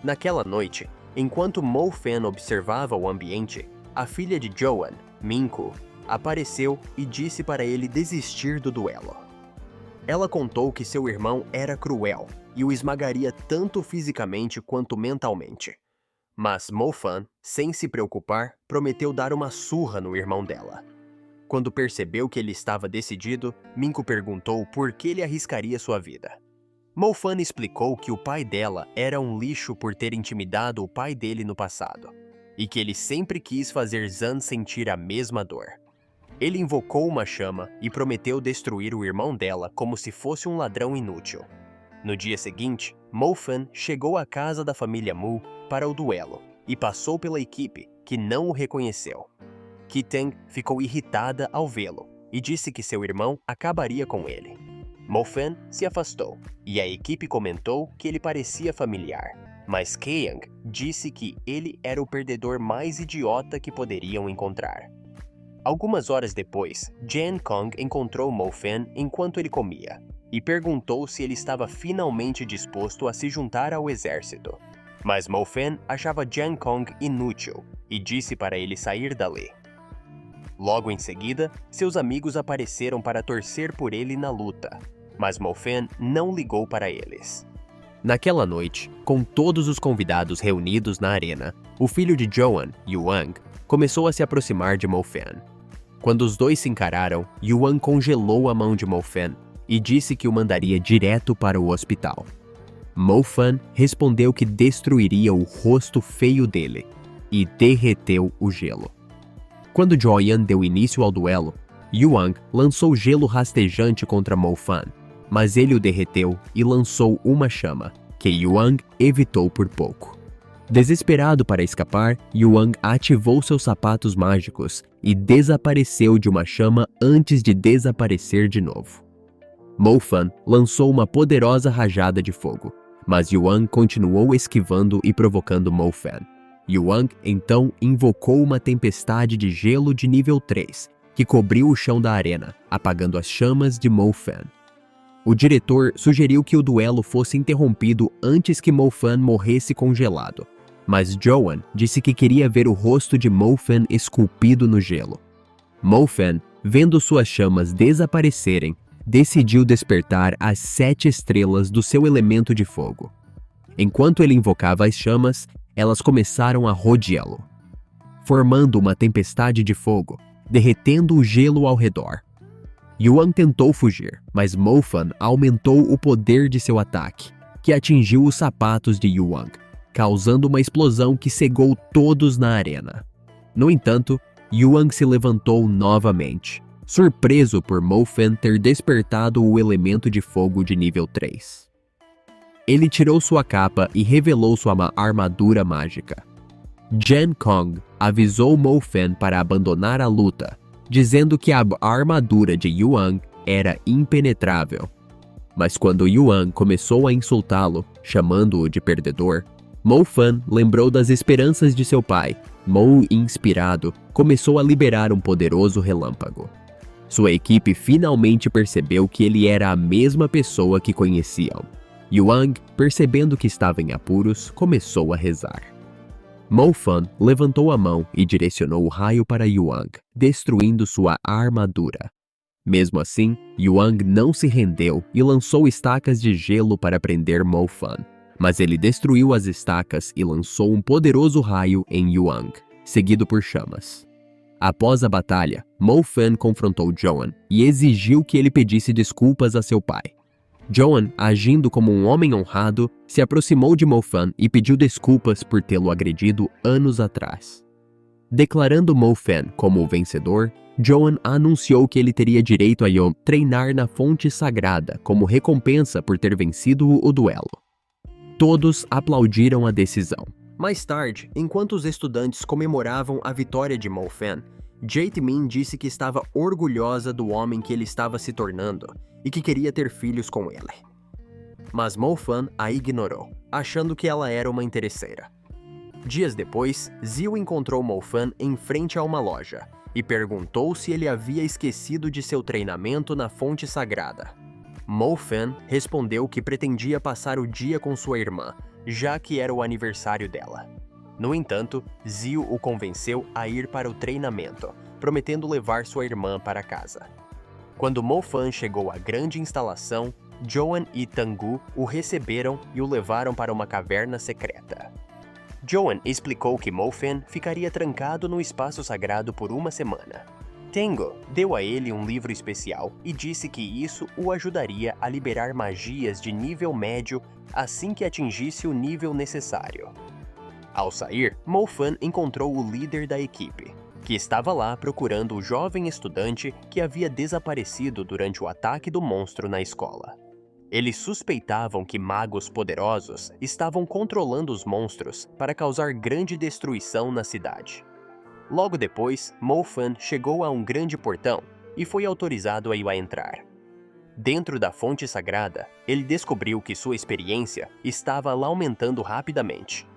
Naquela noite, enquanto Mo Fan observava o ambiente, a filha de Joan, Minku, apareceu e disse para ele desistir do duelo. Ela contou que seu irmão era cruel e o esmagaria tanto fisicamente quanto mentalmente. Mas Mo Fan, sem se preocupar, prometeu dar uma surra no irmão dela. Quando percebeu que ele estava decidido, Minku perguntou por que ele arriscaria sua vida. Mo Fan explicou que o pai dela era um lixo por ter intimidado o pai dele no passado, e que ele sempre quis fazer Zan sentir a mesma dor. Ele invocou uma chama e prometeu destruir o irmão dela como se fosse um ladrão inútil. No dia seguinte, Mo Fan chegou à casa da família Mu para o duelo e passou pela equipe, que não o reconheceu. Qi-Teng ficou irritada ao vê-lo e disse que seu irmão acabaria com ele. Mo Fan se afastou e a equipe comentou que ele parecia familiar, mas Keyang disse que ele era o perdedor mais idiota que poderiam encontrar. Algumas horas depois, Jan Kong encontrou Mo Fan enquanto ele comia e perguntou se ele estava finalmente disposto a se juntar ao exército. Mas Mo Fan achava Jan Kong inútil e disse para ele sair dali. Logo em seguida, seus amigos apareceram para torcer por ele na luta, mas Mo Fan não ligou para eles. Naquela noite, com todos os convidados reunidos na arena, o filho de Joan, Yuang, começou a se aproximar de Mo Fan. Quando os dois se encararam, Yuang congelou a mão de Mo Fan e disse que o mandaria direto para o hospital. Mo Fan respondeu que destruiria o rosto feio dele e derreteu o gelo. Quando Joyan deu início ao duelo, Yuang lançou gelo rastejante contra Mo Fan, mas ele o derreteu e lançou uma chama, que Yuang evitou por pouco. Desesperado para escapar, Yuang ativou seus sapatos mágicos e desapareceu de uma chama antes de desaparecer de novo. Mo Fan lançou uma poderosa rajada de fogo, mas Yuang continuou esquivando e provocando Mo Fan. Yuang então invocou uma tempestade de gelo de nível 3, que cobriu o chão da arena, apagando as chamas de Mo Fan. O diretor sugeriu que o duelo fosse interrompido antes que Mo Fan morresse congelado, mas Joan disse que queria ver o rosto de Mo Fan esculpido no gelo. Mo Fan, vendo suas chamas desaparecerem, decidiu despertar as 7 estrelas do seu elemento de fogo. Enquanto ele invocava as chamas, elas começaram a rodeá-lo, formando uma tempestade de fogo, derretendo o gelo ao redor. Yuang tentou fugir, mas Mo Fan aumentou o poder de seu ataque, que atingiu os sapatos de Yuang, causando uma explosão que cegou todos na arena. No entanto, Yuang se levantou novamente, surpreso por Mo Fan ter despertado o elemento de fogo de nível 3. Ele tirou sua capa e revelou sua armadura mágica. Jan Kong avisou Mo Fan para abandonar a luta, dizendo que a armadura de Yuan era impenetrável. Mas quando Yuan começou a insultá-lo, chamando-o de perdedor, Mo Fan lembrou das esperanças de seu pai. Mo, inspirado, começou a liberar um poderoso relâmpago. Sua equipe finalmente percebeu que ele era a mesma pessoa que conheciam. Yuan, percebendo que estava em apuros, começou a rezar. Mo Fan levantou a mão e direcionou o raio para Yuan, destruindo sua armadura. Mesmo assim, Yuan não se rendeu e lançou estacas de gelo para prender Mo Fan, mas ele destruiu as estacas e lançou um poderoso raio em Yuan, seguido por chamas. Após a batalha, Mo Fan confrontou Joan e exigiu que ele pedisse desculpas a seu pai. Joan, agindo como um homem honrado, se aproximou de Mo Fan e pediu desculpas por tê-lo agredido anos atrás. Declarando Mo Fan como o vencedor, Joan anunciou que ele teria direito a treinar na fonte sagrada como recompensa por ter vencido o duelo. Todos aplaudiram a decisão. Mais tarde, enquanto os estudantes comemoravam a vitória de Mo Fan, Jae-min disse que estava orgulhosa do homem que ele estava se tornando e que queria ter filhos com ele. Mas Mo Fan a ignorou, achando que ela era uma interesseira. Dias depois, Zio encontrou Mo Fan em frente a uma loja e perguntou se ele havia esquecido de seu treinamento na fonte sagrada. Mo Fan respondeu que pretendia passar o dia com sua irmã, já que era o aniversário dela. No entanto, Zio o convenceu a ir para o treinamento, prometendo levar sua irmã para casa. Quando Mo Fan chegou à grande instalação, Joan e Tanggu o receberam e o levaram para uma caverna secreta. Joan explicou que Mo Fan ficaria trancado no espaço sagrado por uma semana. Tanggu deu a ele um livro especial e disse que isso o ajudaria a liberar magias de nível médio assim que atingisse o nível necessário. Ao sair, Mo Fan encontrou o líder da equipe, que estava lá procurando o jovem estudante que havia desaparecido durante o ataque do monstro na escola. Eles suspeitavam que magos poderosos estavam controlando os monstros para causar grande destruição na cidade. Logo depois, Mo Fan chegou a um grande portão e foi autorizado a ir a entrar. Dentro da fonte sagrada, ele descobriu que sua experiência estava lá aumentando rapidamente.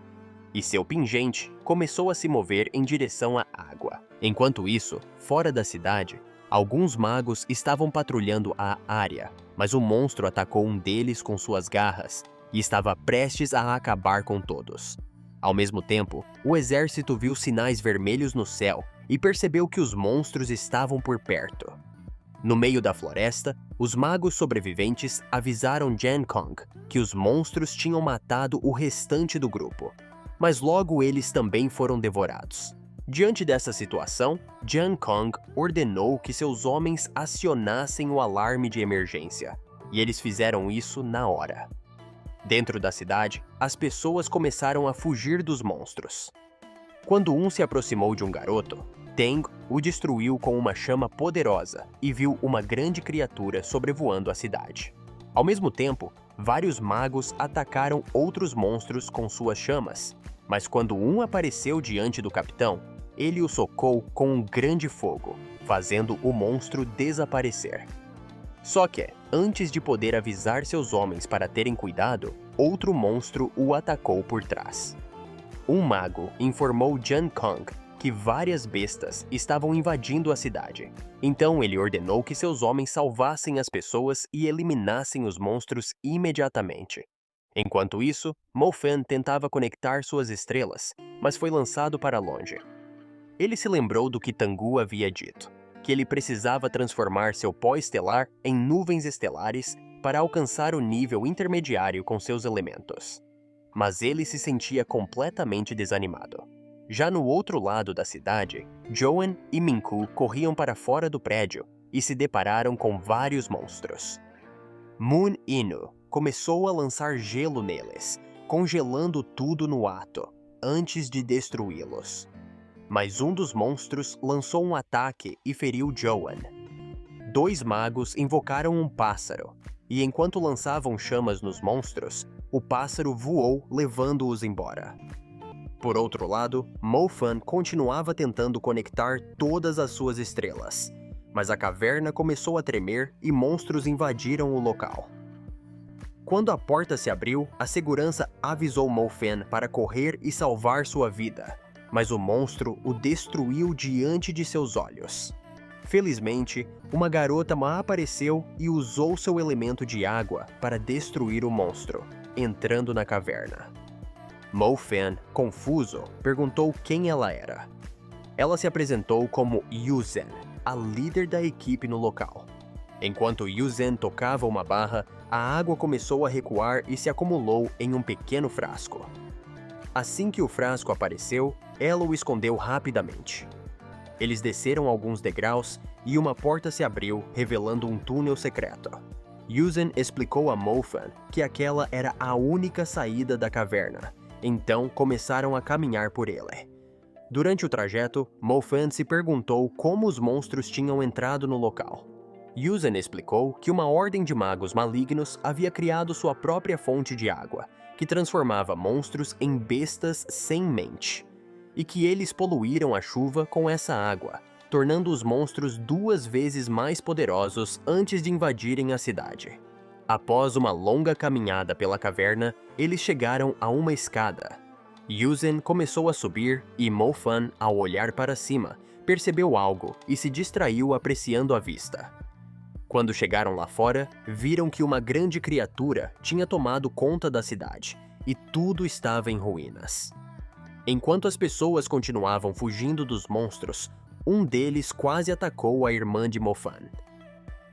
E seu pingente começou a se mover em direção à água. Enquanto isso, fora da cidade, alguns magos estavam patrulhando a área, mas o monstro atacou um deles com suas garras e estava prestes a acabar com todos. Ao mesmo tempo, o exército viu sinais vermelhos no céu e percebeu que os monstros estavam por perto. No meio da floresta, os magos sobreviventes avisaram Jan Kong que os monstros tinham matado o restante do grupo. Mas logo eles também foram devorados. Diante dessa situação, Jan Kong ordenou que seus homens acionassem o alarme de emergência, e eles fizeram isso na hora. Dentro da cidade, as pessoas começaram a fugir dos monstros. Quando um se aproximou de um garoto, Tang o destruiu com uma chama poderosa e viu uma grande criatura sobrevoando a cidade. Ao mesmo tempo, vários magos atacaram outros monstros com suas chamas, mas quando um apareceu diante do capitão, ele o socou com um grande fogo, fazendo o monstro desaparecer. Só que, antes de poder avisar seus homens para terem cuidado, outro monstro o atacou por trás. Um mago informou Jan Kong que várias bestas estavam invadindo a cidade. Então ele ordenou que seus homens salvassem as pessoas e eliminassem os monstros imediatamente. Enquanto isso, Mo Fan tentava conectar suas estrelas, mas foi lançado para longe. Ele se lembrou do que Tanggu havia dito, que ele precisava transformar seu pó estelar em nuvens estelares para alcançar o nível intermediário com seus elementos. Mas ele se sentia completamente desanimado. Já no outro lado da cidade, Joan e Minku corriam para fora do prédio e se depararam com vários monstros. Moon Inu começou a lançar gelo neles, congelando tudo no ato, antes de destruí-los. Mas um dos monstros lançou um ataque e feriu Joan. 2 magos invocaram um pássaro, e enquanto lançavam chamas nos monstros, o pássaro voou levando-os embora. Por outro lado, Mo-Fan continuava tentando conectar todas as suas estrelas, mas a caverna começou a tremer e monstros invadiram o local. Quando a porta se abriu, a segurança avisou Mo-Fan para correr e salvar sua vida, mas o monstro o destruiu diante de seus olhos. Felizmente, uma garota apareceu e usou seu elemento de água para destruir o monstro, entrando na caverna. Mo-Fan, confuso, perguntou quem ela era. Ela se apresentou como Yu-Zen, a líder da equipe no local. Enquanto Yu-Zen tocava uma barra, a água começou a recuar e se acumulou em um pequeno frasco. Assim que o frasco apareceu, ela o escondeu rapidamente. Eles desceram alguns degraus e uma porta se abriu, revelando um túnel secreto. Yu-Zen explicou a Mo-Fan que aquela era a única saída da caverna, então começaram a caminhar por ele. Durante o trajeto, Mo-Fan se perguntou como os monstros tinham entrado no local. Yu-Zen explicou que uma ordem de magos malignos havia criado sua própria fonte de água, que transformava monstros em bestas sem mente, e que eles poluíram a chuva com essa água, tornando os monstros 2 vezes mais poderosos antes de invadirem a cidade. Após uma longa caminhada pela caverna, eles chegaram a uma escada. Yu-Zen começou a subir e Mo-Fan, ao olhar para cima, percebeu algo e se distraiu apreciando a vista. Quando chegaram lá fora, viram que uma grande criatura tinha tomado conta da cidade e tudo estava em ruínas. Enquanto as pessoas continuavam fugindo dos monstros, um deles quase atacou a irmã de Mo-Fan.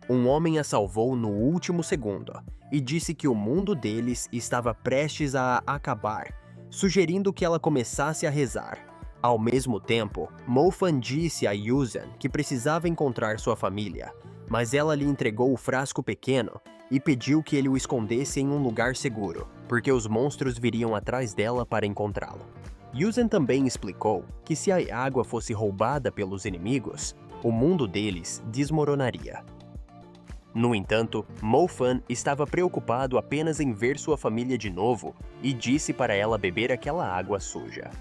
Um homem a salvou no último segundo e disse que o mundo deles estava prestes a acabar, sugerindo que ela começasse a rezar. Ao mesmo tempo, Mo-Fan disse a Yu-Zen que precisava encontrar sua família, mas ela lhe entregou o frasco pequeno e pediu que ele o escondesse em um lugar seguro, porque os monstros viriam atrás dela para encontrá-lo. Yu-Zen também explicou que se a água fosse roubada pelos inimigos, o mundo deles desmoronaria. No entanto, Mo-Fan estava preocupado apenas em ver sua família de novo e disse para ela beber aquela água suja.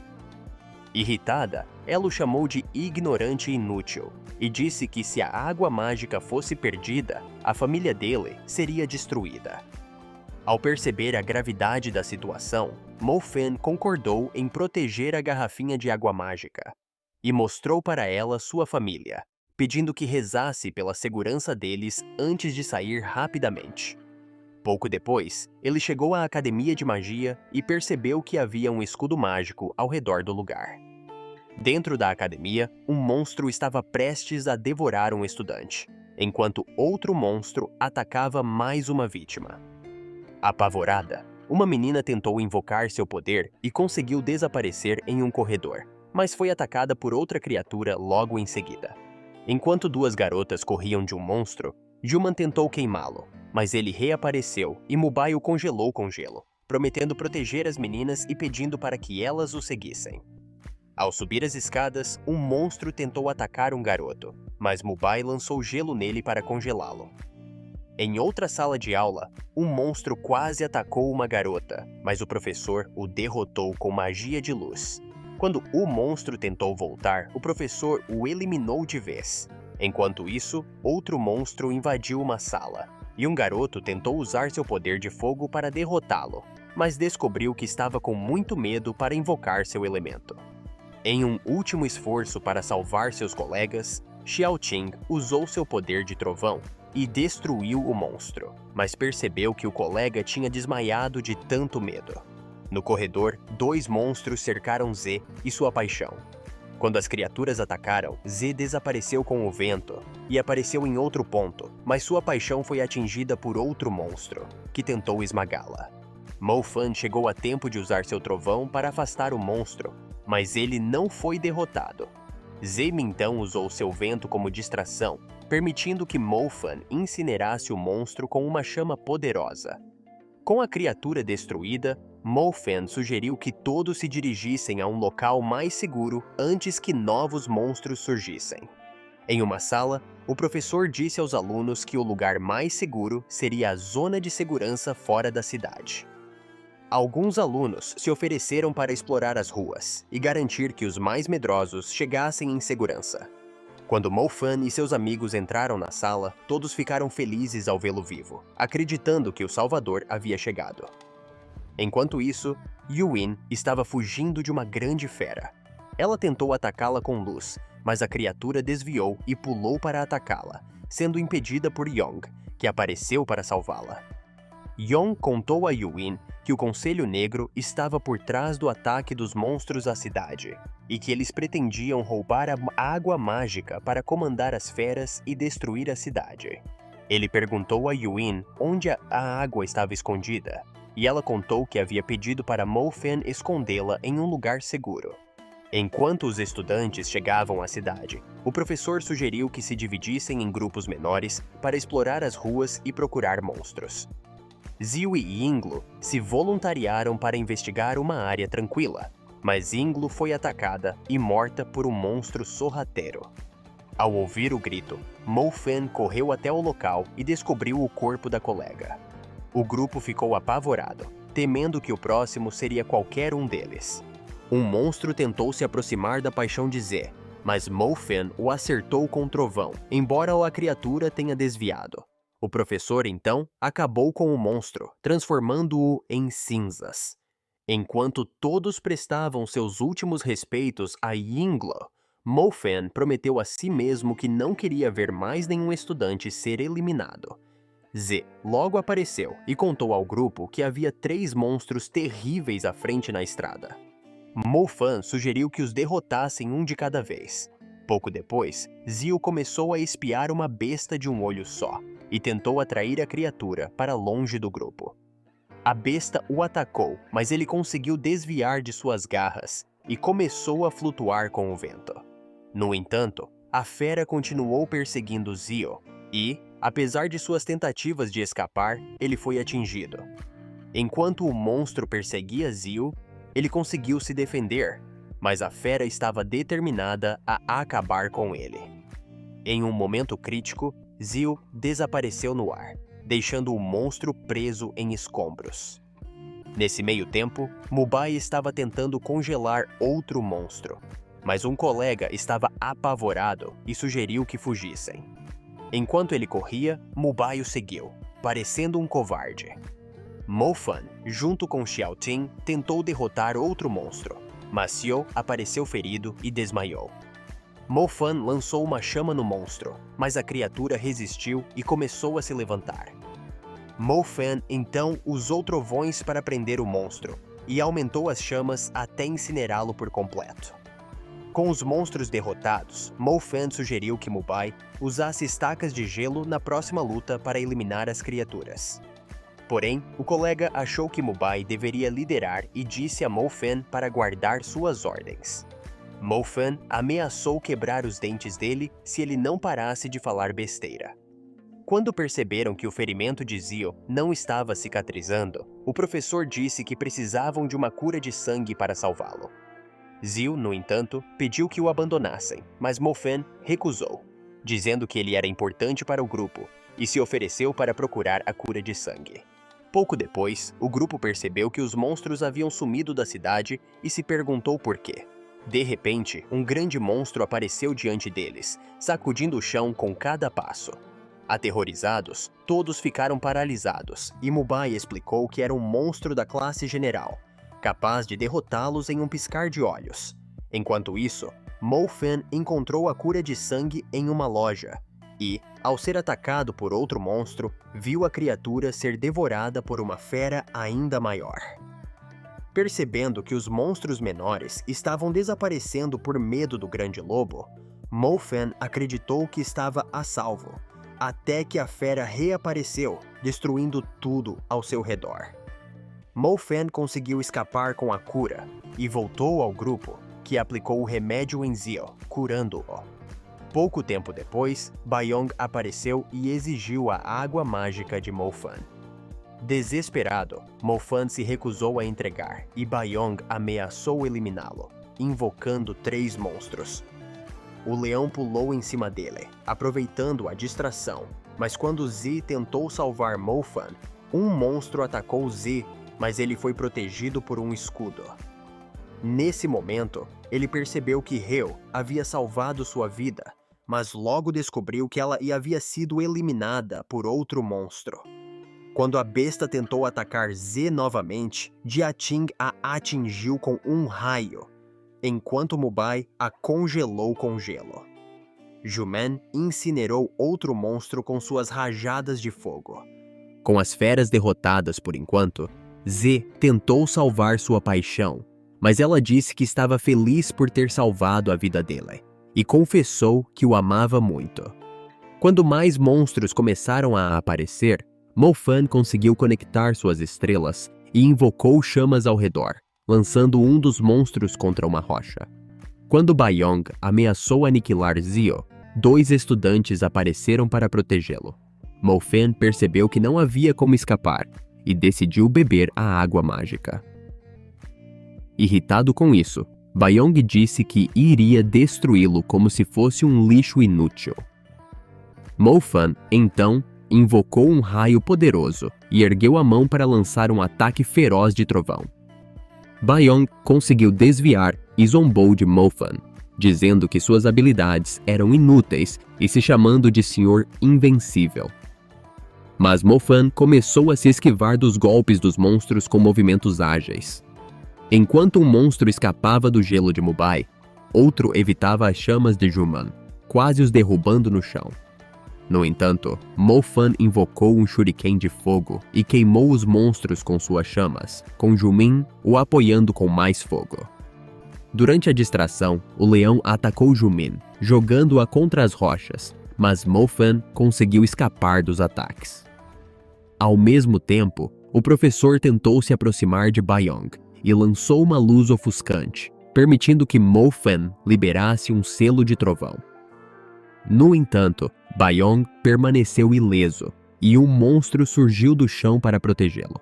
Irritada, ela o chamou de ignorante e inútil e disse que se a água mágica fosse perdida, a família dele seria destruída. Ao perceber a gravidade da situação, Mo-Fan concordou em proteger a garrafinha de água mágica e mostrou para ela sua família, pedindo que rezasse pela segurança deles antes de sair rapidamente. Pouco depois, ele chegou à academia de magia e percebeu que havia um escudo mágico ao redor do lugar. Dentro da academia, um monstro estava prestes a devorar um estudante, enquanto outro monstro atacava mais uma vítima. Apavorada, uma menina tentou invocar seu poder e conseguiu desaparecer em um corredor, mas foi atacada por outra criatura logo em seguida. Enquanto 2 garotas corriam de um monstro, Juman tentou queimá-lo, mas ele reapareceu e Mubai o congelou com gelo, prometendo proteger as meninas e pedindo para que elas o seguissem. Ao subir as escadas, um monstro tentou atacar um garoto, mas Mubai lançou gelo nele para congelá-lo. Em outra sala de aula, um monstro quase atacou uma garota, mas o professor o derrotou com magia de luz. Quando o monstro tentou voltar, o professor o eliminou de vez. Enquanto isso, outro monstro invadiu uma sala, e um garoto tentou usar seu poder de fogo para derrotá-lo, mas descobriu que estava com muito medo para invocar seu elemento. Em um último esforço para salvar seus colegas, Xiaoqing usou seu poder de trovão e destruiu o monstro, mas percebeu que o colega tinha desmaiado de tanto medo. No corredor, 2 monstros cercaram Z e sua paixão. Quando as criaturas atacaram, Z desapareceu com o vento e apareceu em outro ponto, mas sua paixão foi atingida por outro monstro, que tentou esmagá-la. Mo-Fan chegou a tempo de usar seu trovão para afastar o monstro, mas ele não foi derrotado. Z então usou seu vento como distração, permitindo que Mo-Fan incinerasse o monstro com uma chama poderosa. Com a criatura destruída, Mo-Fan sugeriu que todos se dirigissem a um local mais seguro antes que novos monstros surgissem. Em uma sala, o professor disse aos alunos que o lugar mais seguro seria a zona de segurança fora da cidade. Alguns alunos se ofereceram para explorar as ruas e garantir que os mais medrosos chegassem em segurança. Quando Mo Fan e seus amigos entraram na sala, todos ficaram felizes ao vê-lo vivo, acreditando que o Salvador havia chegado. Enquanto isso, Yuin estava fugindo de uma grande fera. Ela tentou atacá-la com luz, mas a criatura desviou e pulou para atacá-la, sendo impedida por Yong, que apareceu para salvá-la. Yong contou a Yuin que o Conselho Negro estava por trás do ataque dos monstros à cidade, e que eles pretendiam roubar a água mágica para comandar as feras e destruir a cidade. Ele perguntou a Yuin onde a água estava escondida, e ela contou que havia pedido para Mo Fan escondê-la em um lugar seguro. Enquanto os estudantes chegavam à cidade, o professor sugeriu que se dividissem em grupos menores para explorar as ruas e procurar monstros. Ziyu e Yinglu se voluntariaram para investigar uma área tranquila, mas Yinglu foi atacada e morta por um monstro sorrateiro. Ao ouvir o grito, Mo Fan correu até o local e descobriu o corpo da colega. O grupo ficou apavorado, temendo que o próximo seria qualquer um deles. Um monstro tentou se aproximar da paixão de Z, mas Mo Fan o acertou com um trovão, embora a criatura tenha desviado. O professor, então, acabou com o monstro, transformando-o em cinzas. Enquanto todos prestavam seus últimos respeitos a Yinglu, Mo Fan prometeu a si mesmo que não queria ver mais nenhum estudante ser eliminado. Z logo apareceu e contou ao grupo que havia 3 monstros terríveis à frente na estrada. Mo Fan sugeriu que os derrotassem um de cada vez. Pouco depois, Ziyu começou a espiar uma besta de um olho só e tentou atrair a criatura para longe do grupo. A besta o atacou, mas ele conseguiu desviar de suas garras e começou a flutuar com o vento. No entanto, a fera continuou perseguindo Ziyu e, apesar de suas tentativas de escapar, ele foi atingido. Enquanto o monstro perseguia Ziyu, ele conseguiu se defender, mas a fera estava determinada a acabar com ele. Em um momento crítico, Ziyu desapareceu no ar, deixando o monstro preso em escombros. Nesse meio tempo, Mubai estava tentando congelar outro monstro, mas um colega estava apavorado e sugeriu que fugissem. Enquanto ele corria, Mubai o seguiu, parecendo um covarde. Mo Fan, junto com Xiao Ting, tentou derrotar outro monstro, mas Xiao apareceu ferido e desmaiou. Mo Fan lançou uma chama no monstro, mas a criatura resistiu e começou a se levantar. Mo Fan então usou trovões para prender o monstro e aumentou as chamas até incinerá-lo por completo. Com os monstros derrotados, Mo Fan sugeriu que Mubai usasse estacas de gelo na próxima luta para eliminar as criaturas. Porém, o colega achou que Mubai deveria liderar e disse a Mo Fan para guardar suas ordens. Mo Fan ameaçou quebrar os dentes dele se ele não parasse de falar besteira. Quando perceberam que o ferimento de Ziyu não estava cicatrizando, o professor disse que precisavam de uma cura de sangue para salvá-lo. Ziyu, no entanto, pediu que o abandonassem, mas Mo Fan recusou, dizendo que ele era importante para o grupo e se ofereceu para procurar a cura de sangue. Pouco depois, o grupo percebeu que os monstros haviam sumido da cidade e se perguntou por quê. De repente, um grande monstro apareceu diante deles, sacudindo o chão com cada passo. Aterrorizados, todos ficaram paralisados e Mubai explicou que era um monstro da classe general, capaz de derrotá-los em um piscar de olhos. Enquanto isso, Mo Fan encontrou a cura de sangue em uma loja e, ao ser atacado por outro monstro, viu a criatura ser devorada por uma fera ainda maior. Percebendo que os monstros menores estavam desaparecendo por medo do grande lobo, Mo Fan acreditou que estava a salvo, até que a fera reapareceu, destruindo tudo ao seu redor. Mo Fan conseguiu escapar com a cura e voltou ao grupo, que aplicou o remédio em Ziyu, curando-o. Pouco tempo depois, Baiyong apareceu e exigiu a água mágica de Mo Fan. Desesperado, Mo Fan se recusou a entregar e Baiyong ameaçou eliminá-lo, invocando 3 monstros. o leão pulou em cima dele, aproveitando a distração. Mas quando Z tentou salvar Mo-Fan, um monstro atacou Z, mas ele foi protegido por um escudo. Nesse momento, ele percebeu que Heo havia salvado sua vida, mas logo descobriu que ela havia sido eliminada por outro monstro. Quando a besta tentou atacar Z novamente, Jiating a atingiu com um raio, enquanto Mubai a congelou com gelo. Jumen incinerou outro monstro com suas rajadas de fogo. Com as feras derrotadas por enquanto, Z tentou salvar sua paixão, mas ela disse que estava feliz por ter salvado a vida dele, e confessou que o amava muito. Quando mais monstros começaram a aparecer, Mo-Fan conseguiu conectar suas estrelas e invocou chamas ao redor, lançando um dos monstros contra uma rocha. Quando Bayong ameaçou aniquilar Zio, 2 estudantes apareceram para protegê-lo. Mo-Fan percebeu que não havia como escapar e decidiu beber a água mágica. Irritado com isso, Bayong disse que iria destruí-lo como se fosse um lixo inútil. Mo-Fan, então, invocou um raio poderoso e ergueu a mão para lançar um ataque feroz de trovão. Bayong conseguiu desviar e zombou de Mo-Fan, dizendo que suas habilidades eram inúteis e se chamando de Senhor Invencível. Mas Mo-Fan começou a se esquivar dos golpes dos monstros com movimentos ágeis. Enquanto um monstro escapava do gelo de Mubai, outro evitava as chamas de Juman, quase os derrubando no chão. No entanto, Mo-Fan invocou um shuriken de fogo e queimou os monstros com suas chamas, com Jumin o apoiando com mais fogo. Durante a distração, o leão atacou Jumin, jogando-a contra as rochas, mas Mo-Fan conseguiu escapar dos ataques. Ao mesmo tempo, o professor tentou se aproximar de Bayong e lançou uma luz ofuscante, permitindo que Mo-Fan liberasse um selo de trovão. No entanto, Bayong permaneceu ileso e um monstro surgiu do chão para protegê-lo.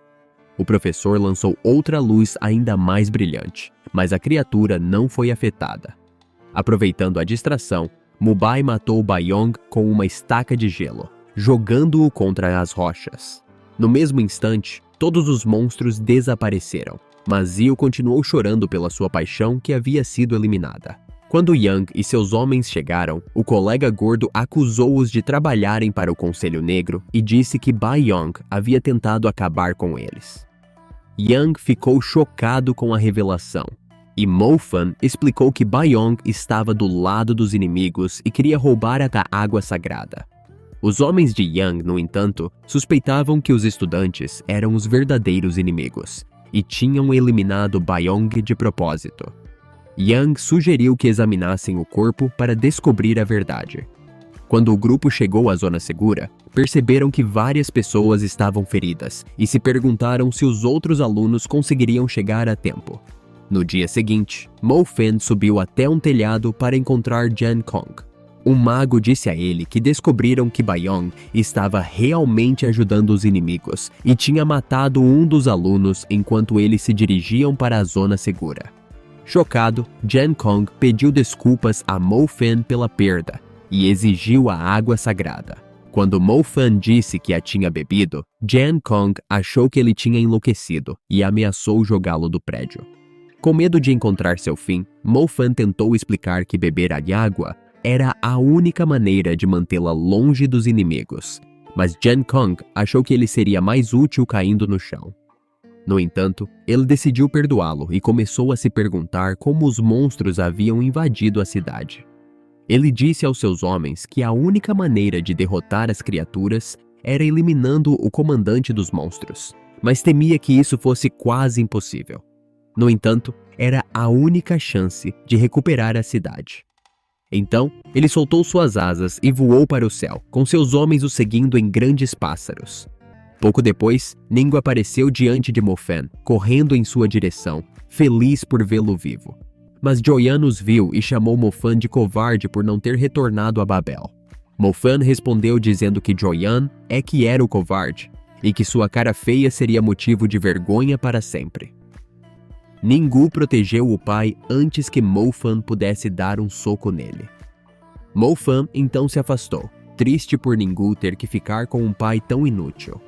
O professor lançou outra luz ainda mais brilhante, mas a criatura não foi afetada. Aproveitando a distração, Mubai matou Bayong com uma estaca de gelo, jogando-o contra as rochas. No mesmo instante, todos os monstros desapareceram, mas Zio continuou chorando pela sua paixão que havia sido eliminada. Quando Yang e seus homens chegaram, o colega gordo acusou-os de trabalharem para o Conselho Negro e disse que Bayong havia tentado acabar com eles. Yang ficou chocado com a revelação, e Mo-Fan explicou que Bayong estava do lado dos inimigos e queria roubar a água sagrada. Os homens de Yang, no entanto, suspeitavam que os estudantes eram os verdadeiros inimigos e tinham eliminado Bayong de propósito. Yang sugeriu que examinassem o corpo para descobrir a verdade. Quando o grupo chegou à zona segura, perceberam que várias pessoas estavam feridas e se perguntaram se os outros alunos conseguiriam chegar a tempo. No dia seguinte, Mo-Fan subiu até um telhado para encontrar Jan Kong. Um mago disse a ele que descobriram que Bayong estava realmente ajudando os inimigos e tinha matado um dos alunos enquanto eles se dirigiam para a zona segura. Chocado, Jan Kong pediu desculpas a Mo-Fan pela perda e exigiu a água sagrada. Quando Mo-Fan disse que a tinha bebido, Jan Kong achou que ele tinha enlouquecido e ameaçou jogá-lo do prédio. Com medo de encontrar seu fim, Mo-Fan tentou explicar que beber a água era a única maneira de mantê-la longe dos inimigos, mas Jan Kong achou que ele seria mais útil caindo no chão. No entanto, ele decidiu perdoá-lo e começou a se perguntar como os monstros haviam invadido a cidade. Ele disse aos seus homens que a única maneira de derrotar as criaturas era eliminando o comandante dos monstros, mas temia que isso fosse quase impossível. No entanto, era a única chance de recuperar a cidade. Então, ele soltou suas asas e voou para o céu, com seus homens o seguindo em grandes pássaros. Pouco depois, Ningguo apareceu diante de Mo-Fan, correndo em sua direção, feliz por vê-lo vivo. Mas Joyan os viu e chamou Mo-Fan de covarde por não ter retornado a Babel. Mo-Fan respondeu dizendo que Joyan é que era o covarde, e que sua cara feia seria motivo de vergonha para sempre. Ningguo protegeu o pai antes que Mo-Fan pudesse dar um soco nele. Mo Fan então se afastou, triste por Ninggu ter que ficar com um pai tão inútil.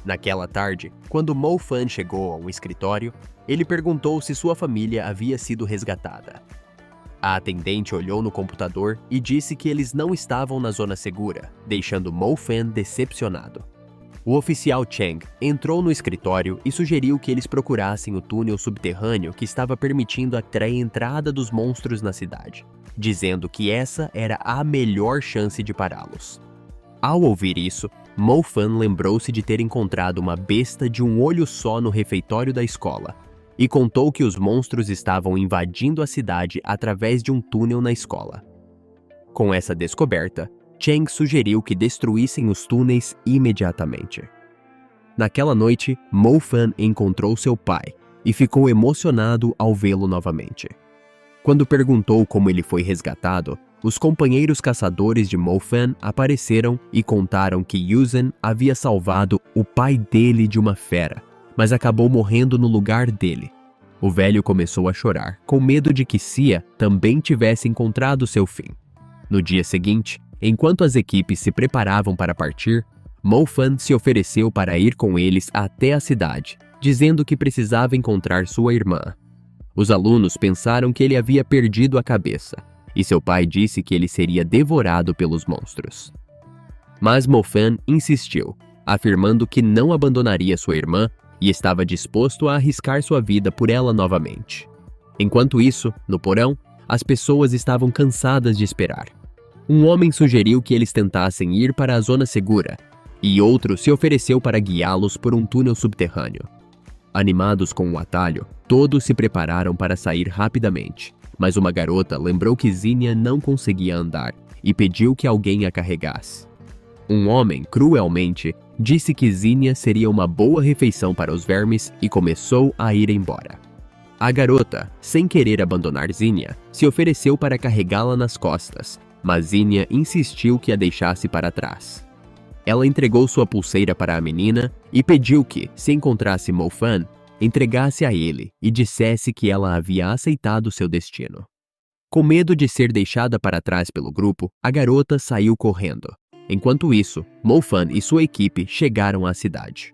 Naquela tarde, quando Mo Fan chegou a um escritório, ele perguntou se sua família havia sido resgatada. A atendente olhou no computador e disse que eles não estavam na zona segura, deixando Mo Fan decepcionado. O oficial Chang entrou no escritório e sugeriu que eles procurassem o túnel subterrâneo que estava permitindo a entrada dos monstros na cidade, dizendo que essa era a melhor chance de pará-los. Ao ouvir isso, Mo Fan lembrou-se de ter encontrado uma besta de um olho só no refeitório da escola e contou que os monstros estavam invadindo a cidade através de um túnel na escola. Com essa descoberta, Chang sugeriu que destruíssem os túneis imediatamente. Naquela noite, Mo Fan encontrou seu pai e ficou emocionado ao vê-lo novamente. Quando perguntou como ele foi resgatado, os companheiros caçadores de Mo Fan apareceram e contaram que Yuzhen havia salvado o pai dele de uma fera, mas acabou morrendo no lugar dele. O velho começou a chorar, com medo de que Xia também tivesse encontrado seu fim. No dia seguinte, enquanto as equipes se preparavam para partir, Mo Fan se ofereceu para ir com eles até a cidade, dizendo que precisava encontrar sua irmã. Os alunos pensaram que ele havia perdido a cabeça, e seu pai disse que ele seria devorado pelos monstros. Mas Mo Fan insistiu, afirmando que não abandonaria sua irmã e estava disposto a arriscar sua vida por ela novamente. Enquanto isso, no porão, as pessoas estavam cansadas de esperar. Um homem sugeriu que eles tentassem ir para a zona segura, e outro se ofereceu para guiá-los por um túnel subterrâneo. Animados com o atalho, todos se prepararam para sair rapidamente, mas uma garota lembrou que Zinnia não conseguia andar e pediu que alguém a carregasse. Um homem, cruelmente, disse que Zinnia seria uma boa refeição para os vermes e começou a ir embora. A garota, sem querer abandonar Zinnia, se ofereceu para carregá-la nas costas, mas Zinnia insistiu que a deixasse para trás. Ela entregou sua pulseira para a menina e pediu que, se encontrasse Mo Fan, entregasse a ele e dissesse que ela havia aceitado seu destino. Com medo de ser deixada para trás pelo grupo, a garota saiu correndo. Enquanto isso, Mo Fan e sua equipe chegaram à cidade.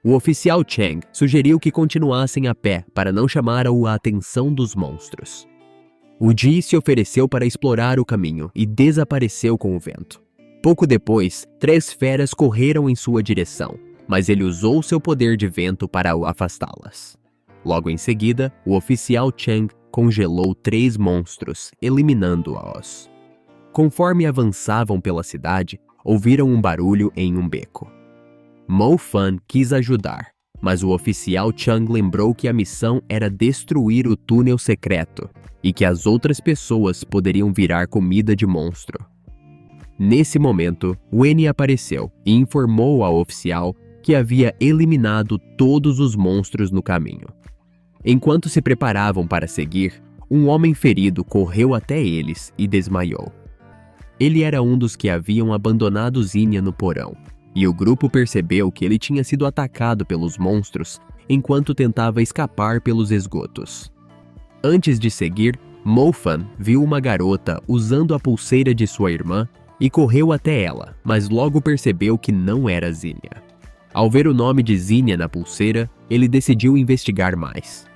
O oficial Chang sugeriu que continuassem a pé para não chamar a atenção dos monstros. O Ji se ofereceu para explorar o caminho e desapareceu com o vento. Pouco depois, 3 feras correram em sua direção, mas ele usou seu poder de vento para afastá-las. Logo em seguida, o oficial Chang congelou 3 monstros, eliminando-os. Conforme avançavam pela cidade, ouviram um barulho em um beco. Mo Fan quis ajudar, mas o oficial Chang lembrou que a missão era destruir o túnel secreto e que as outras pessoas poderiam virar comida de monstro. Nesse momento, Wen apareceu e informou ao oficial que havia eliminado todos os monstros no caminho. Enquanto se preparavam para seguir, um homem ferido correu até eles e desmaiou. Ele era um dos que haviam abandonado Zinnia no porão, e o grupo percebeu que ele tinha sido atacado pelos monstros enquanto tentava escapar pelos esgotos. Antes de seguir, Mo Fan viu uma garota usando a pulseira de sua irmã e correu até ela, mas logo percebeu que não era Zinnia. Ao ver o nome de Zinnia na pulseira, ele decidiu investigar mais.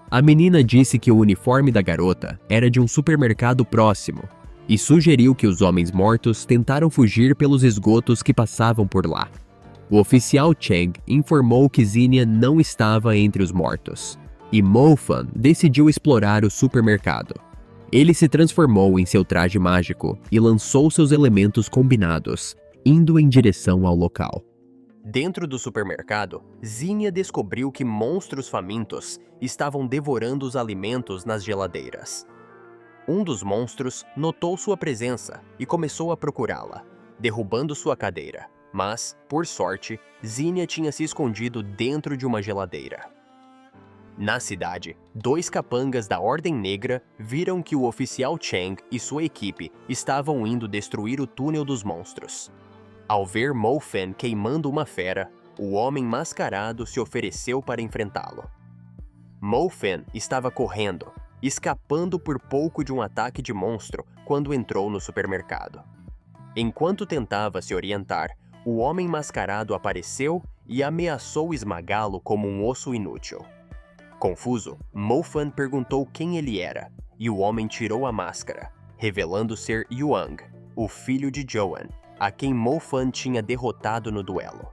A menina disse que o uniforme da garota era de um supermercado próximo e sugeriu que os homens mortos tentaram fugir pelos esgotos que passavam por lá. O oficial Chang informou que Zinnia não estava entre os mortos, e Mo Fan decidiu explorar o supermercado. Ele se transformou em seu traje mágico e lançou seus elementos combinados, indo em direção ao local. Dentro do supermercado, Zinnia descobriu que monstros famintos estavam devorando os alimentos nas geladeiras. Um dos monstros notou sua presença e começou a procurá-la, derrubando sua cadeira. Mas, por sorte, Zinnia tinha se escondido dentro de uma geladeira. Na cidade, 2 capangas da Ordem Negra viram que o oficial Chang e sua equipe estavam indo destruir o túnel dos monstros. Ao ver Mo Fan queimando uma fera, o homem mascarado se ofereceu para enfrentá-lo. Mo Fan estava correndo, escapando por pouco de um ataque de monstro quando entrou no supermercado. Enquanto tentava se orientar, o homem mascarado apareceu e ameaçou esmagá-lo como um osso inútil. Confuso, Mo Fan perguntou quem ele era, e o homem tirou a máscara, revelando ser Yuang, o filho de Joan, a quem Mo Fan tinha derrotado no duelo.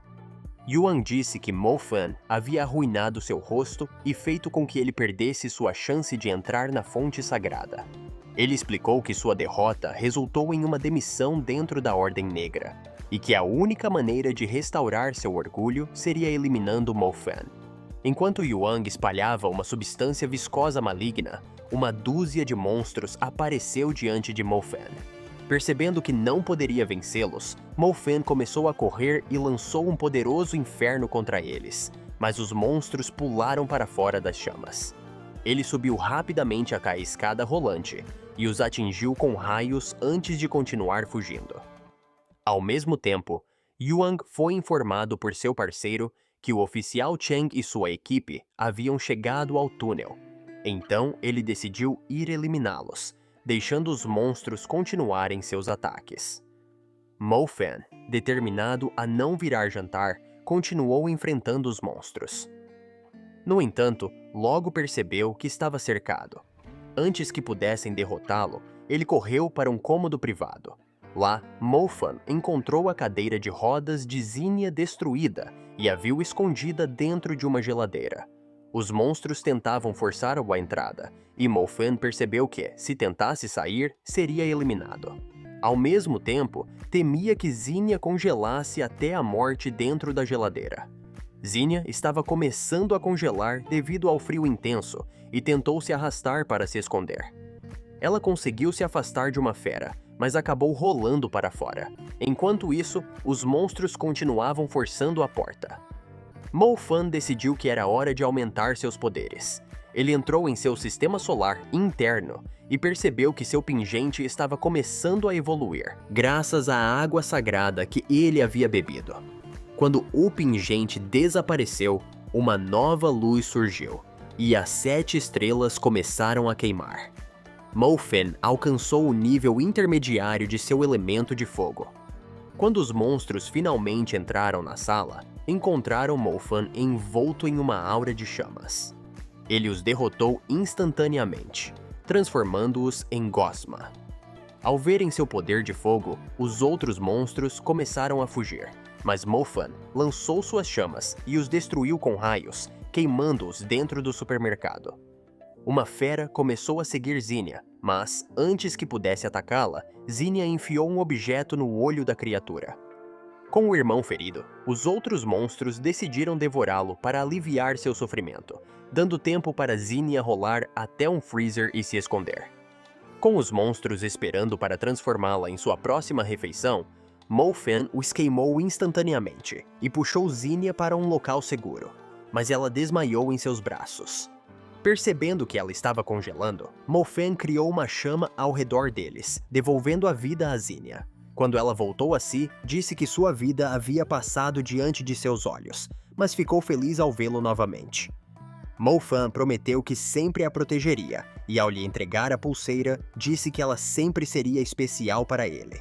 Yuang disse que Mo Fan havia arruinado seu rosto e feito com que ele perdesse sua chance de entrar na fonte sagrada. Ele explicou que sua derrota resultou em uma demissão dentro da Ordem Negra, e que a única maneira de restaurar seu orgulho seria eliminando Mo Fan. Enquanto Yuang espalhava uma substância viscosa maligna, uma dúzia de monstros apareceu diante de Mo Fan. Percebendo que não poderia vencê-los, Mo Fan começou a correr e lançou um poderoso inferno contra eles, mas os monstros pularam para fora das chamas. Ele subiu rapidamente a escada rolante e os atingiu com raios antes de continuar fugindo. Ao mesmo tempo, Yuang foi informado por seu parceiro que o oficial Cheng e sua equipe haviam chegado ao túnel. Então ele decidiu ir eliminá-los, deixando os monstros continuarem seus ataques. Mo Fan, determinado a não virar jantar, continuou enfrentando os monstros. No entanto, logo percebeu que estava cercado. Antes que pudessem derrotá-lo, ele correu para um cômodo privado. Lá, Mo Fan encontrou a cadeira de rodas de Zinnia destruída e a viu escondida dentro de uma geladeira. Os monstros tentavam forçar a entrada, e Mo Fan percebeu que, se tentasse sair, seria eliminado. Ao mesmo tempo, temia que Zinnia congelasse até a morte dentro da geladeira. Zinnia estava começando a congelar devido ao frio intenso e tentou se arrastar para se esconder. Ela conseguiu se afastar de uma fera, mas acabou rolando para fora. Enquanto isso, os monstros continuavam forçando a porta. Mo Fan decidiu que era hora de aumentar seus poderes. Ele entrou em seu sistema solar interno e percebeu que seu pingente estava começando a evoluir, graças à água sagrada que ele havia bebido. Quando o pingente desapareceu, uma nova luz surgiu, e as 7 estrelas começaram a queimar. Mo Fan alcançou o nível intermediário de seu elemento de fogo. Quando os monstros finalmente entraram na sala, encontraram Mo Fan envolto em uma aura de chamas. Ele os derrotou instantaneamente, transformando-os em gosma. Ao verem seu poder de fogo, os outros monstros começaram a fugir, mas Mo Fan lançou suas chamas e os destruiu com raios, queimando-os dentro do supermercado. Uma fera começou a seguir Zinnia, mas, antes que pudesse atacá-la, Zinnia enfiou um objeto no olho da criatura. Com o irmão ferido, os outros monstros decidiram devorá-lo para aliviar seu sofrimento, dando tempo para Zinnia rolar até um freezer e se esconder. Com os monstros esperando para transformá-la em sua próxima refeição, Mo Fan os queimou instantaneamente e puxou Zinnia para um local seguro, mas ela desmaiou em seus braços. Percebendo que ela estava congelando, Mo Fan criou uma chama ao redor deles, devolvendo a vida a Zinnia. Quando ela voltou a si, disse que sua vida havia passado diante de seus olhos, mas ficou feliz ao vê-lo novamente. Mo Fan prometeu que sempre a protegeria, e ao lhe entregar a pulseira, disse que ela sempre seria especial para ele.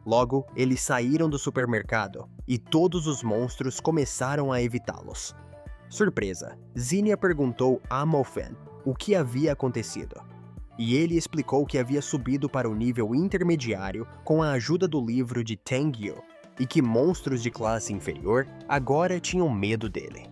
Logo, eles saíram do supermercado, e todos os monstros começaram a evitá-los. Surpresa, Zinnia perguntou a Mo Fan o que havia acontecido. E ele explicou que havia subido para o nível intermediário com a ajuda do livro de Tang Yu, e que monstros de classe inferior agora tinham medo dele.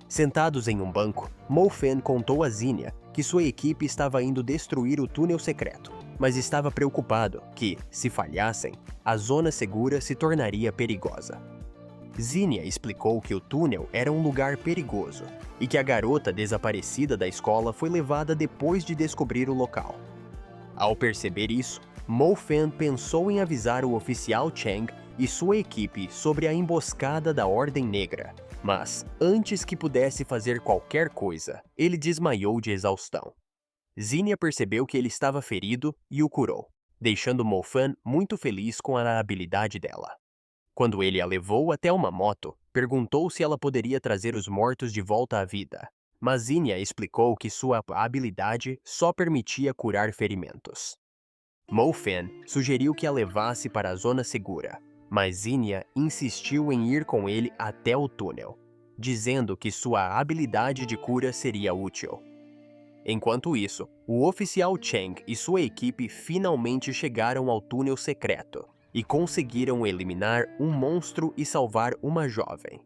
Sentados em um banco, Mo Fan contou a Zinnia que sua equipe estava indo destruir o túnel secreto, mas estava preocupado que, se falhassem, a zona segura se tornaria perigosa. Zinnia explicou que o túnel era um lugar perigoso e que a garota desaparecida da escola foi levada depois de descobrir o local. Ao perceber isso, Mo Fan pensou em avisar o oficial Cheng e sua equipe sobre a emboscada da Ordem Negra, mas, antes que pudesse fazer qualquer coisa, ele desmaiou de exaustão. Zinnia percebeu que ele estava ferido e o curou, deixando Mo Fan muito feliz com a habilidade dela. Quando ele a levou até uma moto, perguntou se ela poderia trazer os mortos de volta à vida, mas Zinnia explicou que sua habilidade só permitia curar ferimentos. Mo-Fan sugeriu que a levasse para a zona segura, mas Zinnia insistiu em ir com ele até o túnel, dizendo que sua habilidade de cura seria útil. Enquanto isso, o oficial Chang e sua equipe finalmente chegaram ao túnel secreto e conseguiram eliminar um monstro e salvar uma jovem.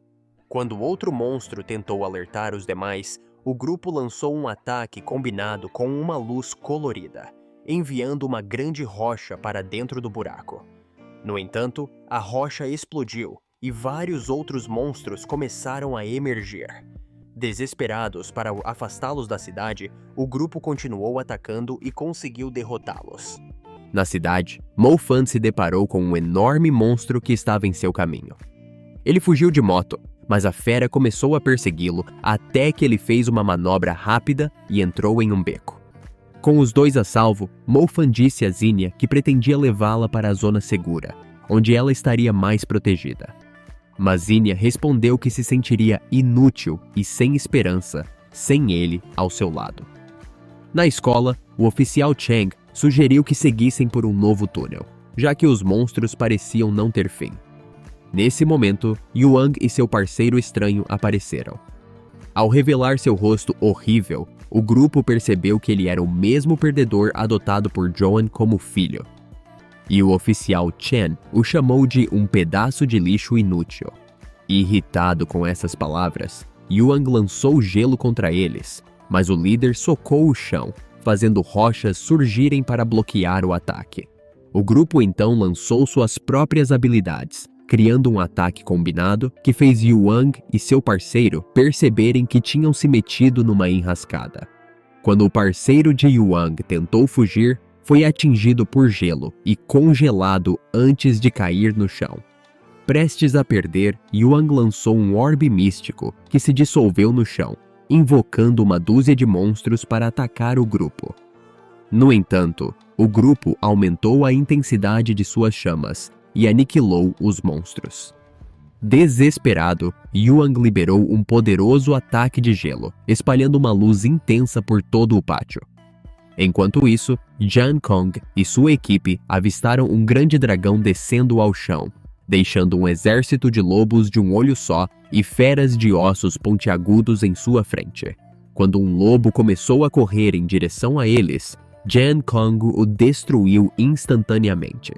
Quando outro monstro tentou alertar os demais, o grupo lançou um ataque combinado com uma luz colorida, enviando uma grande rocha para dentro do buraco. No entanto, a rocha explodiu e vários outros monstros começaram a emergir. Desesperados para afastá-los da cidade, o grupo continuou atacando e conseguiu derrotá-los. Na cidade, Mo-Fan se deparou com um enorme monstro que estava em seu caminho. Ele fugiu de moto, mas a fera começou a persegui-lo até que ele fez uma manobra rápida e entrou em um beco. Com os dois a salvo, Mo-Fan disse a Zinnia que pretendia levá-la para a zona segura, onde ela estaria mais protegida. Mas Zinnia respondeu que se sentiria inútil e sem esperança, sem ele ao seu lado. Na escola, o oficial Chang sugeriu que seguissem por um novo túnel, já que os monstros pareciam não ter fim. Nesse momento, Yuang e seu parceiro estranho apareceram. Ao revelar seu rosto horrível, o grupo percebeu que ele era o mesmo perdedor adotado por Joan como filho. E o oficial Chen o chamou de um pedaço de lixo inútil. Irritado com essas palavras, Yuang lançou gelo contra eles, mas o líder socou o chão, fazendo rochas surgirem para bloquear o ataque. O grupo então lançou suas próprias habilidades, criando um ataque combinado que fez Yuang e seu parceiro perceberem que tinham se metido numa enrascada. Quando o parceiro de Yuang tentou fugir, foi atingido por gelo e congelado antes de cair no chão. Prestes a perder, Yuang lançou um orbe místico que se dissolveu no chão, invocando uma dúzia de monstros para atacar o grupo. No entanto, o grupo aumentou a intensidade de suas chamas e aniquilou os monstros. Desesperado, Yuang liberou um poderoso ataque de gelo, espalhando uma luz intensa por todo o pátio. Enquanto isso, Jan Kong e sua equipe avistaram um grande dragão descendo ao chão, deixando um exército de lobos de um olho só e feras de ossos pontiagudos em sua frente. Quando um lobo começou a correr em direção a eles, Jan Kong o destruiu instantaneamente.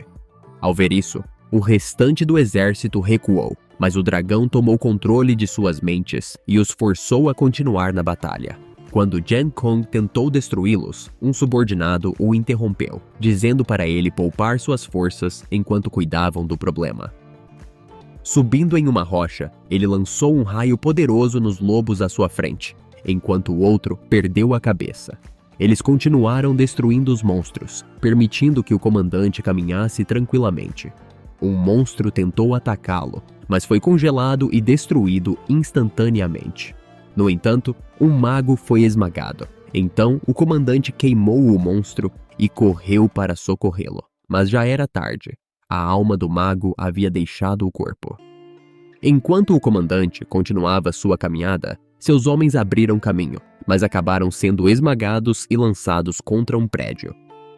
Ao ver isso, o restante do exército recuou, mas o dragão tomou controle de suas mentes e os forçou a continuar na batalha. Quando Jan Kong tentou destruí-los, um subordinado o interrompeu, dizendo para ele poupar suas forças enquanto cuidavam do problema. Subindo em uma rocha, ele lançou um raio poderoso nos lobos à sua frente, enquanto o outro perdeu a cabeça. Eles continuaram destruindo os monstros, permitindo que o comandante caminhasse tranquilamente. Um monstro tentou atacá-lo, mas foi congelado e destruído instantaneamente. No entanto, um mago foi esmagado. Então, o comandante queimou o monstro e correu para socorrê-lo. Mas já era tarde. A alma do mago havia deixado o corpo. Enquanto o comandante continuava sua caminhada, seus homens abriram caminho, mas acabaram sendo esmagados e lançados contra um prédio.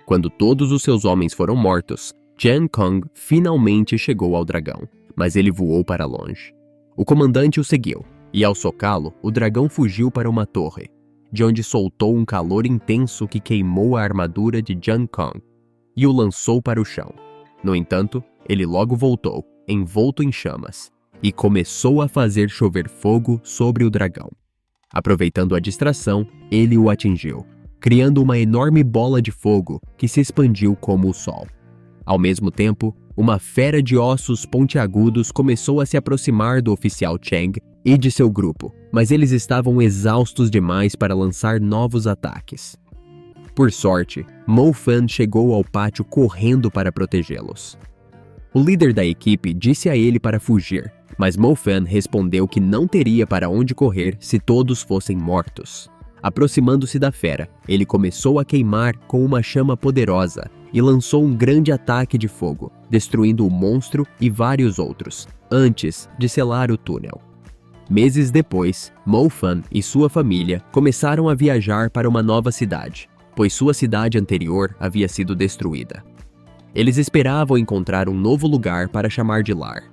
Quando todos os seus homens foram mortos, Jan Kong finalmente chegou ao dragão, mas ele voou para longe. O comandante o seguiu, e ao socá-lo, o dragão fugiu para uma torre, de onde soltou um calor intenso que queimou a armadura de Jan Kong e o lançou para o chão. No entanto, ele logo voltou, envolto em chamas, e começou a fazer chover fogo sobre o dragão. Aproveitando a distração, ele o atingiu, criando uma enorme bola de fogo que se expandiu como o sol. Ao mesmo tempo, uma fera de ossos pontiagudos começou a se aproximar do oficial Chang e de seu grupo, mas eles estavam exaustos demais para lançar novos ataques. Por sorte, Mo-Fan chegou ao pátio correndo para protegê-los. O líder da equipe disse a ele para fugir, mas Mo-Fan respondeu que não teria para onde correr se todos fossem mortos. Aproximando-se da fera, ele começou a queimar com uma chama poderosa e lançou um grande ataque de fogo, destruindo o monstro e vários outros, antes de selar o túnel. Meses depois, Mo-Fan e sua família começaram a viajar para uma nova cidade, pois sua cidade anterior havia sido destruída. Eles esperavam encontrar um novo lugar para chamar de lar.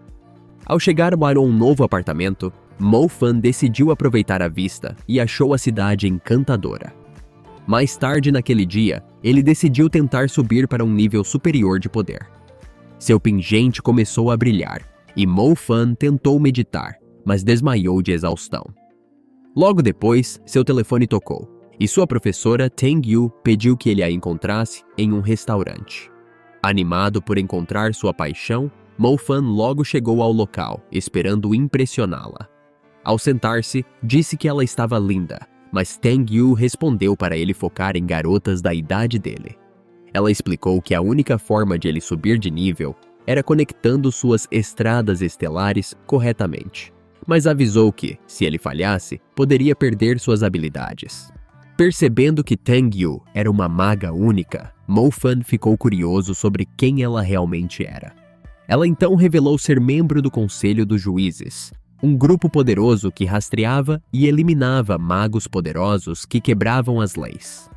Ao chegar para um novo apartamento, Mo Fan decidiu aproveitar a vista e achou a cidade encantadora. Mais tarde naquele dia, ele decidiu tentar subir para um nível superior de poder. Seu pingente começou a brilhar e Mo Fan tentou meditar, mas desmaiou de exaustão. Logo depois, seu telefone tocou e sua professora Tang Yu pediu que ele a encontrasse em um restaurante. Animado por encontrar sua paixão, Mo Fan logo chegou ao local, esperando impressioná-la. Ao sentar-se, disse que ela estava linda, mas Tang Yu respondeu para ele focar em garotas da idade dele. Ela explicou que a única forma de ele subir de nível era conectando suas estradas estelares corretamente, mas avisou que, se ele falhasse, poderia perder suas habilidades. Percebendo que Tang Yu era uma maga única, Mo Fan ficou curioso sobre quem ela realmente era. Ela então revelou ser membro do Conselho dos Juízes, um grupo poderoso que rastreava e eliminava magos poderosos que quebravam as leis.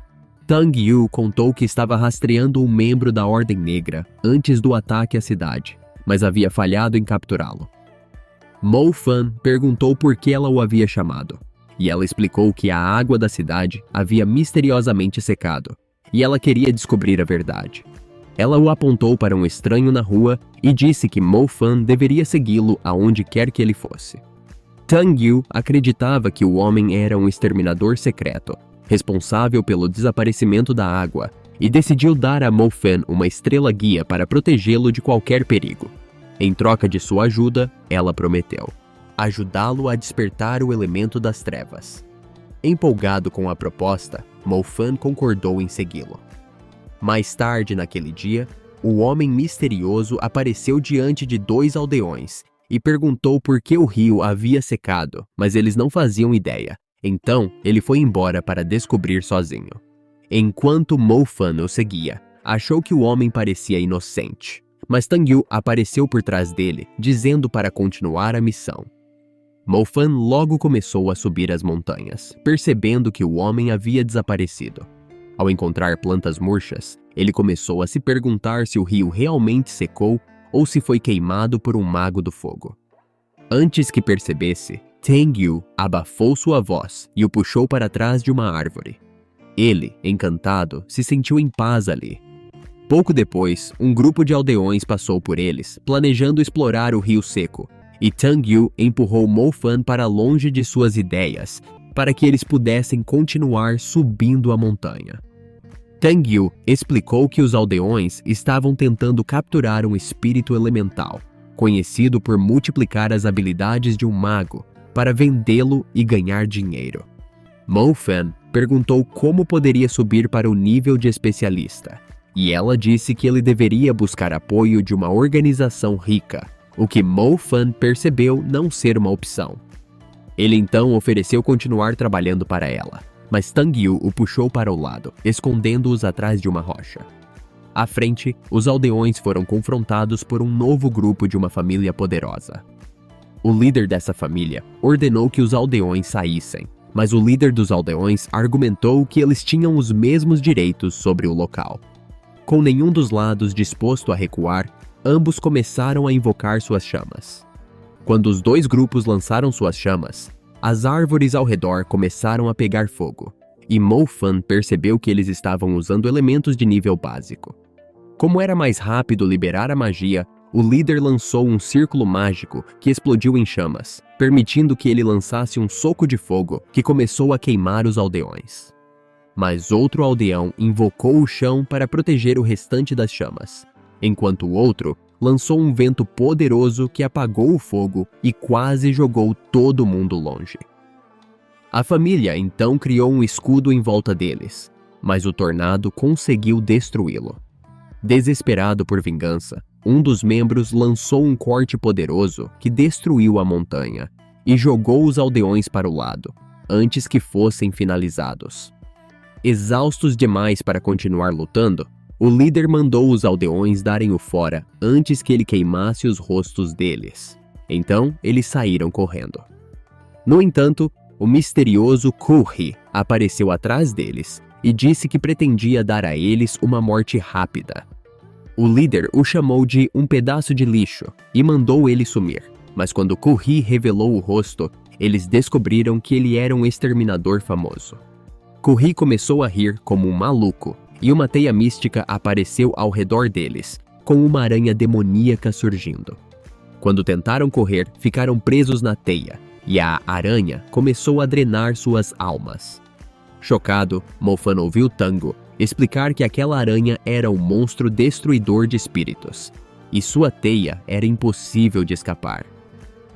Tang Yu contou que estava rastreando um membro da Ordem Negra antes do ataque à cidade, mas havia falhado em capturá-lo. Mo Fan perguntou por que ela o havia chamado, e ela explicou que a água da cidade havia misteriosamente secado, e ela queria descobrir a verdade. Ela o apontou para um estranho na rua e disse que Mo Fan deveria segui-lo aonde quer que ele fosse. Tang Yu acreditava que o homem era um exterminador secreto, responsável pelo desaparecimento da água, e decidiu dar a Mo Fan uma estrela guia para protegê-lo de qualquer perigo. Em troca de sua ajuda, ela prometeu ajudá-lo a despertar o elemento das trevas. Empolgado com a proposta, Mo Fan concordou em segui-lo. Mais tarde naquele dia, o homem misterioso apareceu diante de 2 aldeões e perguntou por que o rio havia secado, mas eles não faziam ideia. Então, ele foi embora para descobrir sozinho. Enquanto Mo Fan o seguia, achou que o homem parecia inocente, mas Tang Yu apareceu por trás dele, dizendo para continuar a missão. Mo Fan logo começou a subir as montanhas, percebendo que o homem havia desaparecido. Ao encontrar plantas murchas, ele começou a se perguntar se o rio realmente secou ou se foi queimado por um mago do fogo. Antes que percebesse, Tang Yu abafou sua voz e o puxou para trás de uma árvore. Ele, encantado, se sentiu em paz ali. Pouco depois, um grupo de aldeões passou por eles, planejando explorar o rio seco, e Tang Yu empurrou Mo Fan para longe de suas ideias, para que eles pudessem continuar subindo a montanha. Tang Yu explicou que os aldeões estavam tentando capturar um espírito elemental, conhecido por multiplicar as habilidades de um mago, para vendê-lo e ganhar dinheiro. Mo Fan perguntou como poderia subir para o nível de especialista, e ela disse que ele deveria buscar apoio de uma organização rica, o que Mo Fan percebeu não ser uma opção. Ele então ofereceu continuar trabalhando para ela, mas Tang Yu o puxou para o lado, escondendo-os atrás de uma rocha. À frente, os aldeões foram confrontados por um novo grupo de uma família poderosa. O líder dessa família ordenou que os aldeões saíssem, mas o líder dos aldeões argumentou que eles tinham os mesmos direitos sobre o local. Com nenhum dos lados disposto a recuar, ambos começaram a invocar suas chamas. Quando os 2 grupos lançaram suas chamas, as árvores ao redor começaram a pegar fogo, e Mo Fan percebeu que eles estavam usando elementos de nível básico. Como era mais rápido liberar a magia, o líder lançou um círculo mágico que explodiu em chamas, permitindo que ele lançasse um soco de fogo que começou a queimar os aldeões. Mas outro aldeão invocou o chão para proteger o restante das chamas, enquanto o outro lançou um vento poderoso que apagou o fogo e quase jogou todo mundo longe. A família então criou um escudo em volta deles, mas o tornado conseguiu destruí-lo. Desesperado por vingança, um dos membros lançou um corte poderoso que destruiu a montanha e jogou os aldeões para o lado, antes que fossem finalizados. Exaustos demais para continuar lutando, o líder mandou os aldeões darem o fora antes que ele queimasse os rostos deles. Então, eles saíram correndo. No entanto, o misterioso Kurri apareceu atrás deles e disse que pretendia dar a eles uma morte rápida. O líder o chamou de um pedaço de lixo e mandou ele sumir. Mas quando Kurri revelou o rosto, eles descobriram que ele era um exterminador famoso. Kurri começou a rir como um maluco e uma teia mística apareceu ao redor deles, com uma aranha demoníaca surgindo. Quando tentaram correr, ficaram presos na teia e a aranha começou a drenar suas almas. Chocado, Mofan ouviu Tango explicar que aquela aranha era um monstro destruidor de espíritos e sua teia era impossível de escapar.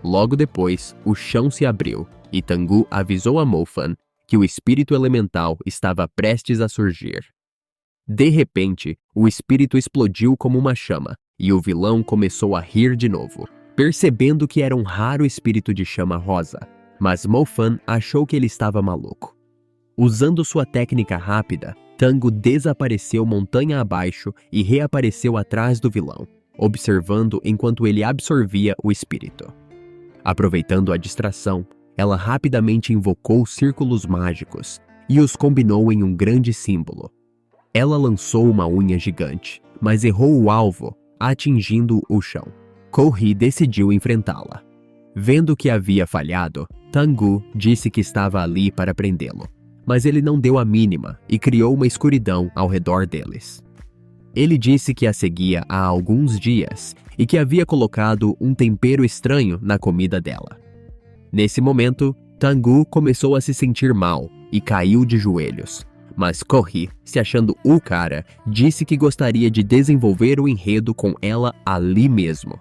Logo depois, o chão se abriu e Tangu avisou a Mofan que o espírito elemental estava prestes a surgir. De repente, o espírito explodiu como uma chama e o vilão começou a rir de novo, percebendo que era um raro espírito de chama rosa, mas Mofan achou que ele estava maluco. Usando sua técnica rápida, Tango desapareceu montanha abaixo e reapareceu atrás do vilão, observando enquanto ele absorvia o espírito. Aproveitando a distração, ela rapidamente invocou círculos mágicos e os combinou em um grande símbolo. Ela lançou uma unha gigante, mas errou o alvo, atingindo o chão. Kurri decidiu enfrentá-la. Vendo que havia falhado, Tangu disse que estava ali para prendê-lo, mas ele não deu a mínima e criou uma escuridão ao redor deles. Ele disse que a seguia há alguns dias e que havia colocado um tempero estranho na comida dela. Nesse momento, Tangu começou a se sentir mal e caiu de joelhos, mas Kurri, se achando o cara, disse que gostaria de desenvolver o enredo com ela ali mesmo.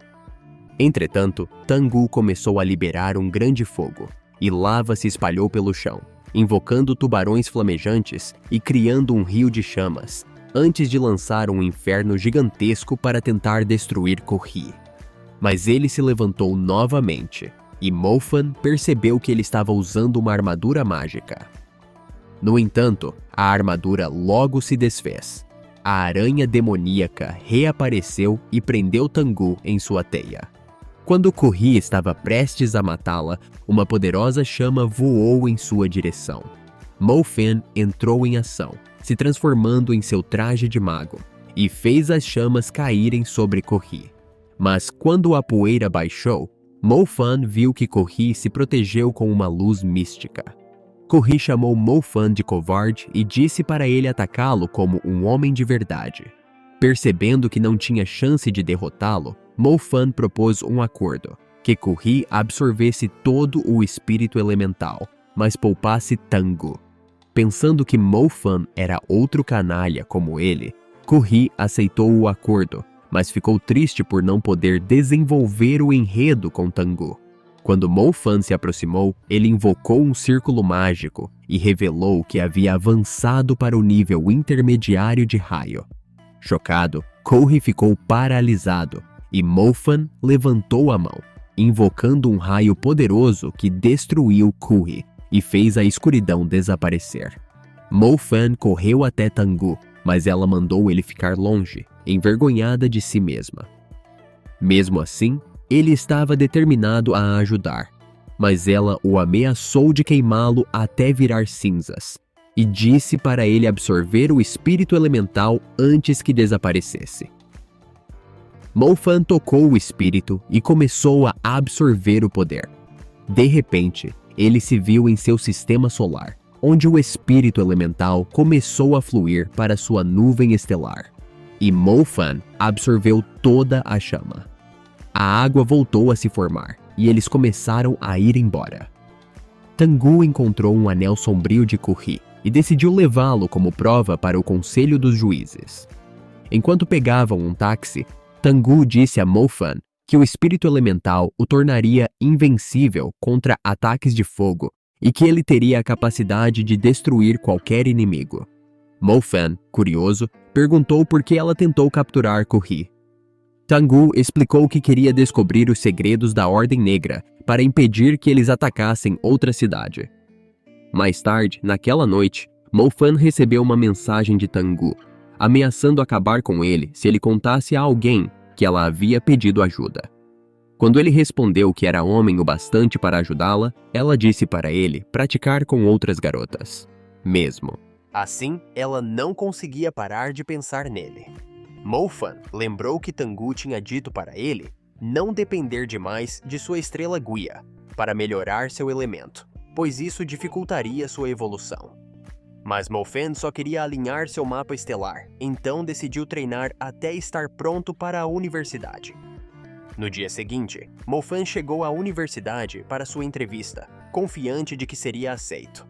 Entretanto, Tangu começou a liberar um grande fogo, e lava se espalhou pelo chão, invocando tubarões flamejantes e criando um rio de chamas, antes de lançar um inferno gigantesco para tentar destruir Kurri. Mas ele se levantou novamente, e Mofan percebeu que ele estava usando uma armadura mágica. No entanto, a armadura logo se desfez. A aranha demoníaca reapareceu e prendeu Tangu em sua teia. Quando Kurri estava prestes a matá-la, uma poderosa chama voou em sua direção. Mofan entrou em ação, se transformando em seu traje de mago, e fez as chamas caírem sobre Kurri. Mas quando a poeira baixou, Mofan viu que Kurri se protegeu com uma luz mística. Kurri chamou Mofan de covarde e disse para ele atacá-lo como um homem de verdade. Percebendo que não tinha chance de derrotá-lo, Mofan propôs um acordo, que Kurri absorvesse todo o espírito elemental, mas poupasse Tangu. Pensando que Mofan era outro canalha como ele, Kurri aceitou o acordo, mas ficou triste por não poder desenvolver o enredo com Tangu. Quando Mofan se aproximou, ele invocou um círculo mágico e revelou que havia avançado para o nível intermediário de raio. Chocado, Kurri ficou paralisado e Mofan levantou a mão, invocando um raio poderoso que destruiu Kurri e fez a escuridão desaparecer. Mofan correu até Tangu, mas ela mandou ele ficar longe, envergonhada de si mesma. Mesmo assim, ele estava determinado a ajudar, mas ela o ameaçou de queimá-lo até virar cinzas e disse para ele absorver o espírito elemental antes que desaparecesse. Mofan tocou o espírito e começou a absorver o poder. De repente, ele se viu em seu sistema solar, onde o espírito elemental começou a fluir para sua nuvem estelar, e Mofan absorveu toda a chama. A água voltou a se formar, e eles começaram a ir embora. Tangu encontrou um anel sombrio de Kurri e decidiu levá-lo como prova para o Conselho dos Juízes. Enquanto pegavam um táxi, Tangu disse a Mofan que o espírito elemental o tornaria invencível contra ataques de fogo e que ele teria a capacidade de destruir qualquer inimigo. Mofan, curioso, perguntou por que ela tentou capturar Kurri. Tangu explicou que queria descobrir os segredos da Ordem Negra para impedir que eles atacassem outra cidade. Mais tarde, naquela noite, Mofan recebeu uma mensagem de Tangu, ameaçando acabar com ele se ele contasse a alguém que ela havia pedido ajuda. Quando ele respondeu que era homem o bastante para ajudá-la, ela disse para ele praticar com outras garotas. Mesmo. Assim, ela não conseguia parar de pensar nele. Mo Fan lembrou que Tengu tinha dito para ele não depender demais de sua estrela guia para melhorar seu elemento, pois isso dificultaria sua evolução. Mas Mo Fan só queria alinhar seu mapa estelar, então decidiu treinar até estar pronto para a universidade. No dia seguinte, Mo Fan chegou à universidade para sua entrevista, confiante de que seria aceito.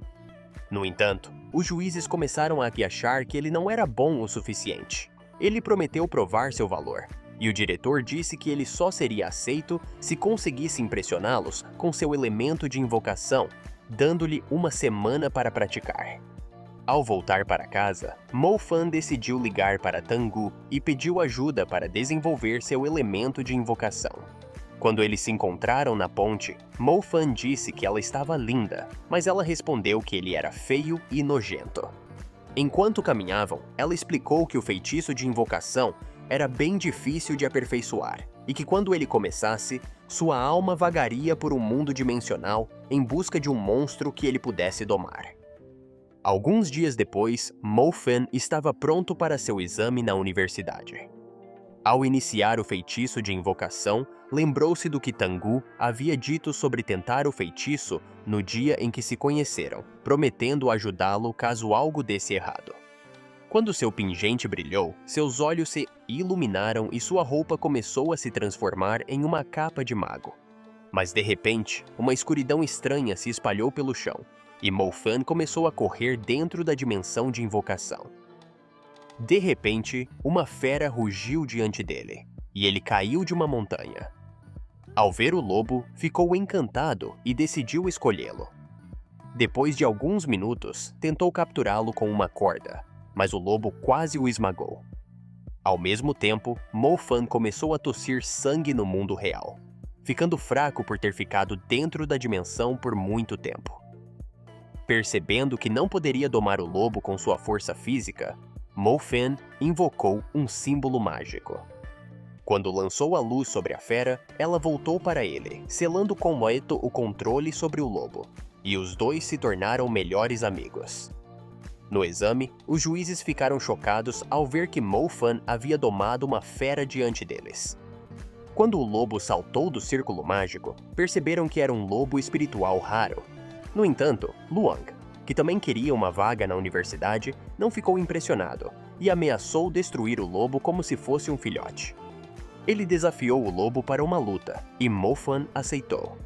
No entanto, os juízes começaram a achar que ele não era bom o suficiente. Ele prometeu provar seu valor, e o diretor disse que ele só seria aceito se conseguisse impressioná-los com seu elemento de invocação, dando-lhe uma semana para praticar. Ao voltar para casa, Mo Fan decidiu ligar para Tengu e pediu ajuda para desenvolver seu elemento de invocação. Quando eles se encontraram na ponte, Mo Fan disse que ela estava linda, mas ela respondeu que ele era feio e nojento. Enquanto caminhavam, ela explicou que o feitiço de invocação era bem difícil de aperfeiçoar e que quando ele começasse, sua alma vagaria por um mundo dimensional em busca de um monstro que ele pudesse domar. Alguns dias depois, Mo Fan estava pronto para seu exame na universidade. Ao iniciar o feitiço de invocação, lembrou-se do que Tengu havia dito sobre tentar o feitiço no dia em que se conheceram, prometendo ajudá-lo caso algo desse errado. Quando seu pingente brilhou, seus olhos se iluminaram e sua roupa começou a se transformar em uma capa de mago. Mas de repente, uma escuridão estranha se espalhou pelo chão, e Mo Fan começou a correr dentro da dimensão de invocação. De repente, uma fera rugiu diante dele, e ele caiu de uma montanha. Ao ver o lobo, ficou encantado e decidiu escolhê-lo. Depois de alguns minutos, tentou capturá-lo com uma corda, mas o lobo quase o esmagou. Ao mesmo tempo, Mo Fan começou a tossir sangue no mundo real, ficando fraco por ter ficado dentro da dimensão por muito tempo. Percebendo que não poderia domar o lobo com sua força física, Mo Fan invocou um símbolo mágico. Quando lançou a luz sobre a fera, ela voltou para ele, selando com Eto o controle sobre o lobo, e os dois se tornaram melhores amigos. No exame, os juízes ficaram chocados ao ver que Mo Fan havia domado uma fera diante deles. Quando o lobo saltou do círculo mágico, perceberam que era um lobo espiritual raro. No entanto, Luang, que também queria uma vaga na universidade, não ficou impressionado e ameaçou destruir o lobo como se fosse um filhote. Ele desafiou o lobo para uma luta e Mo Fan aceitou.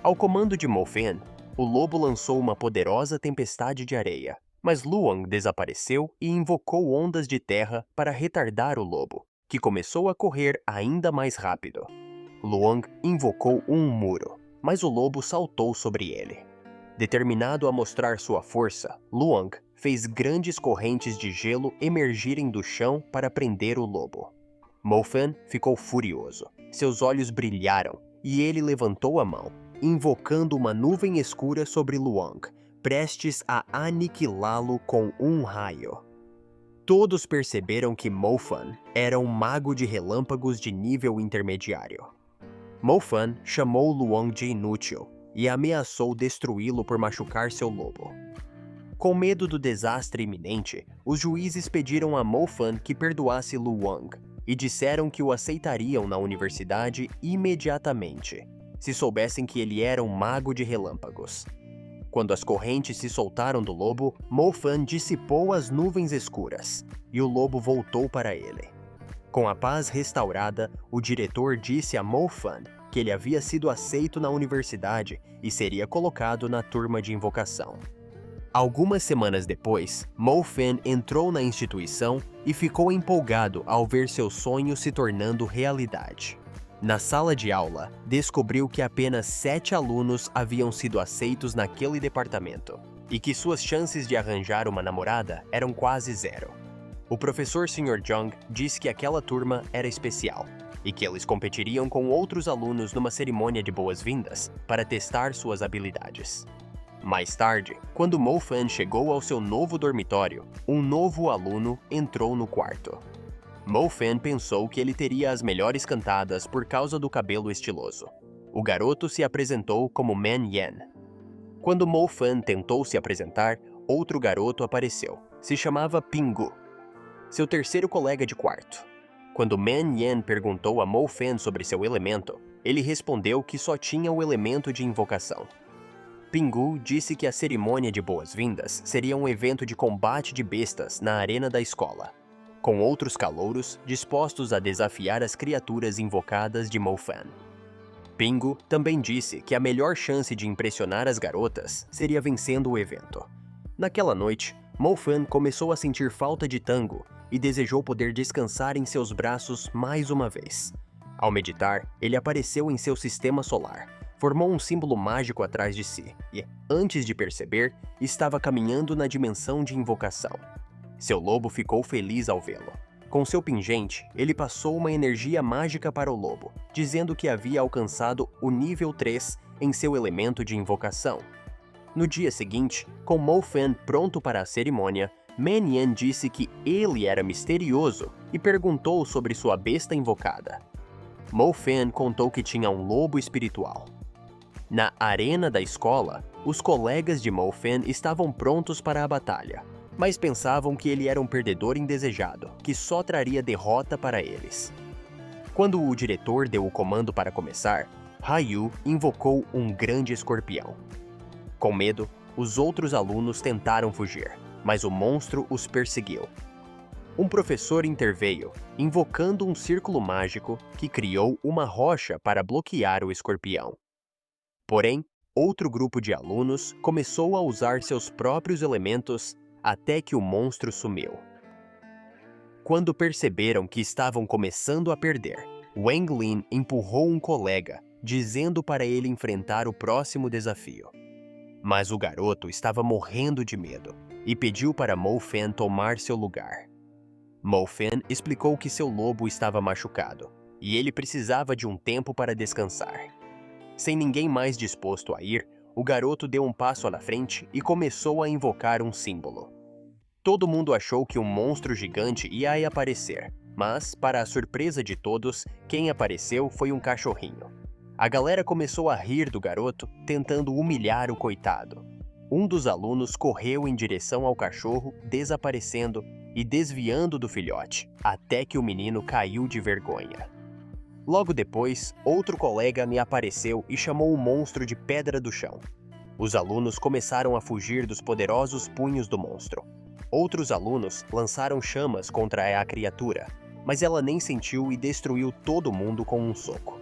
Ao comando de Mo Fan, o lobo lançou uma poderosa tempestade de areia, mas Luang desapareceu e invocou ondas de terra para retardar o lobo, que começou a correr ainda mais rápido. Luang invocou um muro, mas o lobo saltou sobre ele. Determinado a mostrar sua força, Luang fez grandes correntes de gelo emergirem do chão para prender o lobo. Mo Fan ficou furioso. Seus olhos brilharam e ele levantou a mão, invocando uma nuvem escura sobre Luang, prestes a aniquilá-lo com um raio. Todos perceberam que Mo Fan era um mago de relâmpagos de nível intermediário. Mo Fan chamou Luang de inútil e ameaçou destruí-lo por machucar seu lobo. Com medo do desastre iminente, os juízes pediram a Mo Fan que perdoasse Luang e disseram que o aceitariam na universidade imediatamente, se soubessem que ele era um mago de relâmpagos. Quando as correntes se soltaram do lobo, Mo Fan dissipou as nuvens escuras e o lobo voltou para ele. Com a paz restaurada, o diretor disse a Mo Fan que ele havia sido aceito na universidade e seria colocado na turma de invocação. Algumas semanas depois, Mo Fan entrou na instituição e ficou empolgado ao ver seu sonho se tornando realidade. Na sala de aula, descobriu que apenas 7 alunos haviam sido aceitos naquele departamento e que suas chances de arranjar uma namorada eram quase zero. O professor Sr. Jung disse que aquela turma era especial e que eles competiriam com outros alunos numa cerimônia de boas-vindas para testar suas habilidades. Mais tarde, quando Mo Fan chegou ao seu novo dormitório, um novo aluno entrou no quarto. Mo Fan pensou que ele teria as melhores cantadas por causa do cabelo estiloso. O garoto se apresentou como Man Yan. Quando Mo Fan tentou se apresentar, outro garoto apareceu. Se chamava Pingu, seu terceiro colega de quarto. Quando Man Yan perguntou a Mo Fan sobre seu elemento, ele respondeu que só tinha o elemento de invocação. Pingu disse que a cerimônia de boas-vindas seria um evento de combate de bestas na arena da escola, com outros calouros dispostos a desafiar as criaturas invocadas de Mo Fan. Pingu também disse que a melhor chance de impressionar as garotas seria vencendo o evento. Naquela noite, Mo Fan começou a sentir falta de Tango e desejou poder descansar em seus braços mais uma vez. Ao meditar, ele apareceu em seu sistema solar, formou um símbolo mágico atrás de si e, antes de perceber, estava caminhando na dimensão de invocação. Seu lobo ficou feliz ao vê-lo. Com seu pingente, ele passou uma energia mágica para o lobo, dizendo que havia alcançado o nível 3 em seu elemento de invocação. No dia seguinte, com Mo Fan pronto para a cerimônia, Man Yan disse que ele era misterioso e perguntou sobre sua besta invocada. Mo Fan contou que tinha um lobo espiritual. Na arena da escola, os colegas de Mo Fan estavam prontos para a batalha, mas pensavam que ele era um perdedor indesejado, que só traria derrota para eles. Quando o diretor deu o comando para começar, Ryu invocou um grande escorpião. Com medo, os outros alunos tentaram fugir, mas o monstro os perseguiu. Um professor interveio, invocando um círculo mágico que criou uma rocha para bloquear o escorpião. Porém, outro grupo de alunos começou a usar seus próprios elementos até que o monstro sumiu. Quando perceberam que estavam começando a perder, Wang Lin empurrou um colega, dizendo para ele enfrentar o próximo desafio. Mas o garoto estava morrendo de medo e pediu para Mo Fan tomar seu lugar. Mo Fan explicou que seu lobo estava machucado e ele precisava de um tempo para descansar. Sem ninguém mais disposto a ir, o garoto deu um passo na frente e começou a invocar um símbolo. Todo mundo achou que um monstro gigante ia aparecer, mas, para a surpresa de todos, quem apareceu foi um cachorrinho. A galera começou a rir do garoto, tentando humilhar o coitado. Um dos alunos correu em direção ao cachorro, desaparecendo e desviando do filhote, até que o menino caiu de vergonha. Logo depois, outro colega me apareceu e chamou o monstro de Pedra do Chão. Os alunos começaram a fugir dos poderosos punhos do monstro. Outros alunos lançaram chamas contra a criatura, mas ela nem sentiu e destruiu todo mundo com um soco.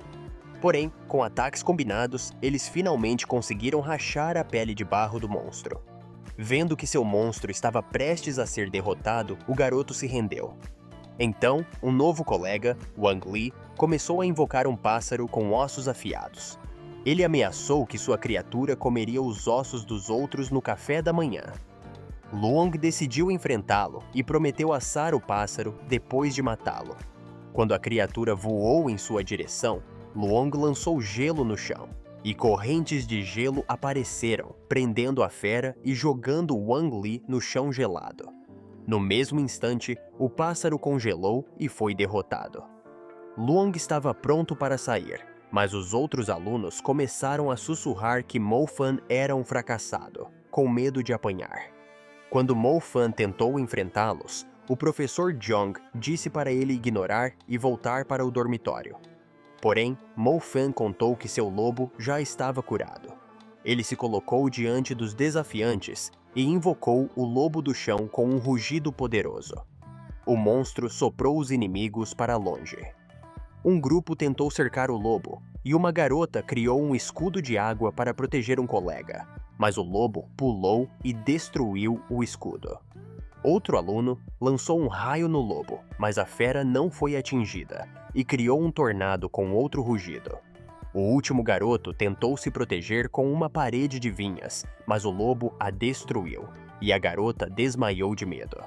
Porém, com ataques combinados, eles finalmente conseguiram rachar a pele de barro do monstro. Vendo que seu monstro estava prestes a ser derrotado, o garoto se rendeu. Então, um novo colega, Wang Li, começou a invocar um pássaro com ossos afiados. Ele ameaçou que sua criatura comeria os ossos dos outros no café da manhã. Luong decidiu enfrentá-lo e prometeu assar o pássaro depois de matá-lo. Quando a criatura voou em sua direção, Luong lançou gelo no chão, e correntes de gelo apareceram, prendendo a fera e jogando Wang Li no chão gelado. No mesmo instante, o pássaro congelou e foi derrotado. Luong estava pronto para sair, mas os outros alunos começaram a sussurrar que Mo Fan era um fracassado, com medo de apanhar. Quando Mo Fan tentou enfrentá-los, o professor Jong disse para ele ignorar e voltar para o dormitório. Porém, Mo Fan contou que seu lobo já estava curado. Ele se colocou diante dos desafiantes e invocou o lobo do chão com um rugido poderoso. O monstro soprou os inimigos para longe. Um grupo tentou cercar o lobo, e uma garota criou um escudo de água para proteger um colega, mas o lobo pulou e destruiu o escudo. Outro aluno lançou um raio no lobo, mas a fera não foi atingida, e criou um tornado com outro rugido. O último garoto tentou se proteger com uma parede de vinhas, mas o lobo a destruiu, e a garota desmaiou de medo.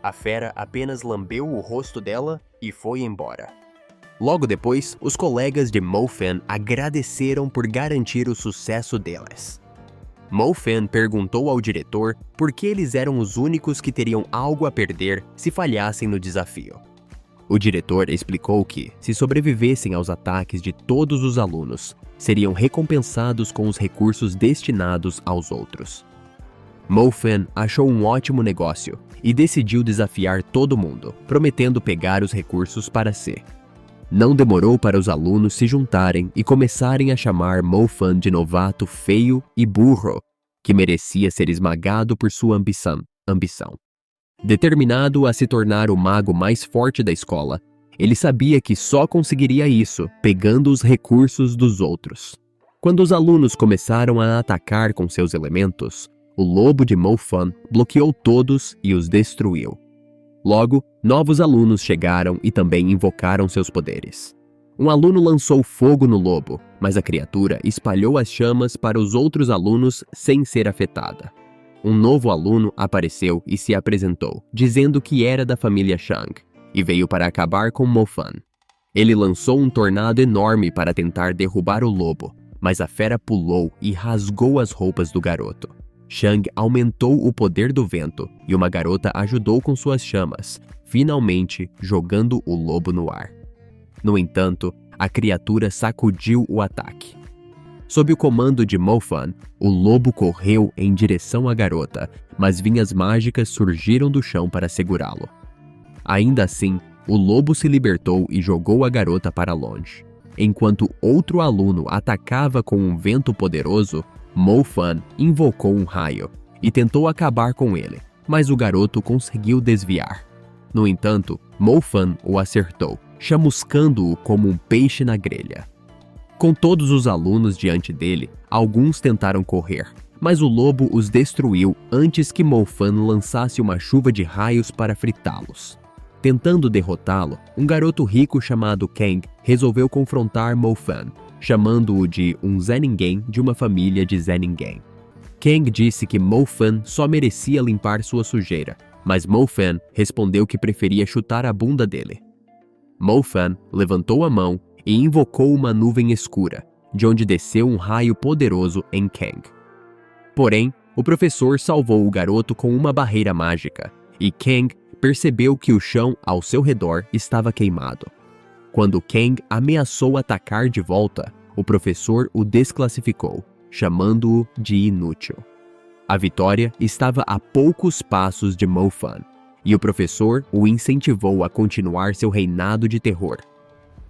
A fera apenas lambeu o rosto dela e foi embora. Logo depois, os colegas de Mo Fan agradeceram por garantir o sucesso delas. Mo Fan perguntou ao diretor por que eles eram os únicos que teriam algo a perder se falhassem no desafio. O diretor explicou que, se sobrevivessem aos ataques de todos os alunos, seriam recompensados com os recursos destinados aos outros. Mo Fan achou um ótimo negócio e decidiu desafiar todo mundo, prometendo pegar os recursos para si. Não demorou para os alunos se juntarem e começarem a chamar Mo Fan de novato feio e burro, que merecia ser esmagado por sua ambição. Determinado a se tornar o mago mais forte da escola, ele sabia que só conseguiria isso pegando os recursos dos outros. Quando os alunos começaram a atacar com seus elementos, o lobo de Mo Fan bloqueou todos e os destruiu. Logo, novos alunos chegaram e também invocaram seus poderes. Um aluno lançou fogo no lobo, mas a criatura espalhou as chamas para os outros alunos sem ser afetada. Um novo aluno apareceu e se apresentou, dizendo que era da família Shang, e veio para acabar com Mo Fan. Ele lançou um tornado enorme para tentar derrubar o lobo, mas a fera pulou e rasgou as roupas do garoto. Shang aumentou o poder do vento e uma garota ajudou com suas chamas, finalmente jogando o lobo no ar. No entanto, a criatura sacudiu o ataque. Sob o comando de Mo Fan, o lobo correu em direção à garota, mas vinhas mágicas surgiram do chão para segurá-lo. Ainda assim, o lobo se libertou e jogou a garota para longe. Enquanto outro aluno atacava com um vento poderoso, Mo Fan invocou um raio e tentou acabar com ele, mas o garoto conseguiu desviar. No entanto, Mo Fan o acertou, chamuscando-o como um peixe na grelha. Com todos os alunos diante dele, alguns tentaram correr, mas o lobo os destruiu antes que Mo Fan lançasse uma chuva de raios para fritá-los. Tentando derrotá-lo, um garoto rico chamado Kang resolveu confrontar Mo Fan, chamando-o de um Zé Ninguém de uma família de Zé Ninguém. Kang disse que Mo Fan só merecia limpar sua sujeira, mas Mo Fan respondeu que preferia chutar a bunda dele. Mo Fan levantou a mão e invocou uma nuvem escura, de onde desceu um raio poderoso em Kang. Porém, o professor salvou o garoto com uma barreira mágica, e Kang percebeu que o chão ao seu redor estava queimado. Quando Kang ameaçou atacar de volta, o professor o desclassificou, chamando-o de inútil. A vitória estava a poucos passos de Mo Fan, e o professor o incentivou a continuar seu reinado de terror.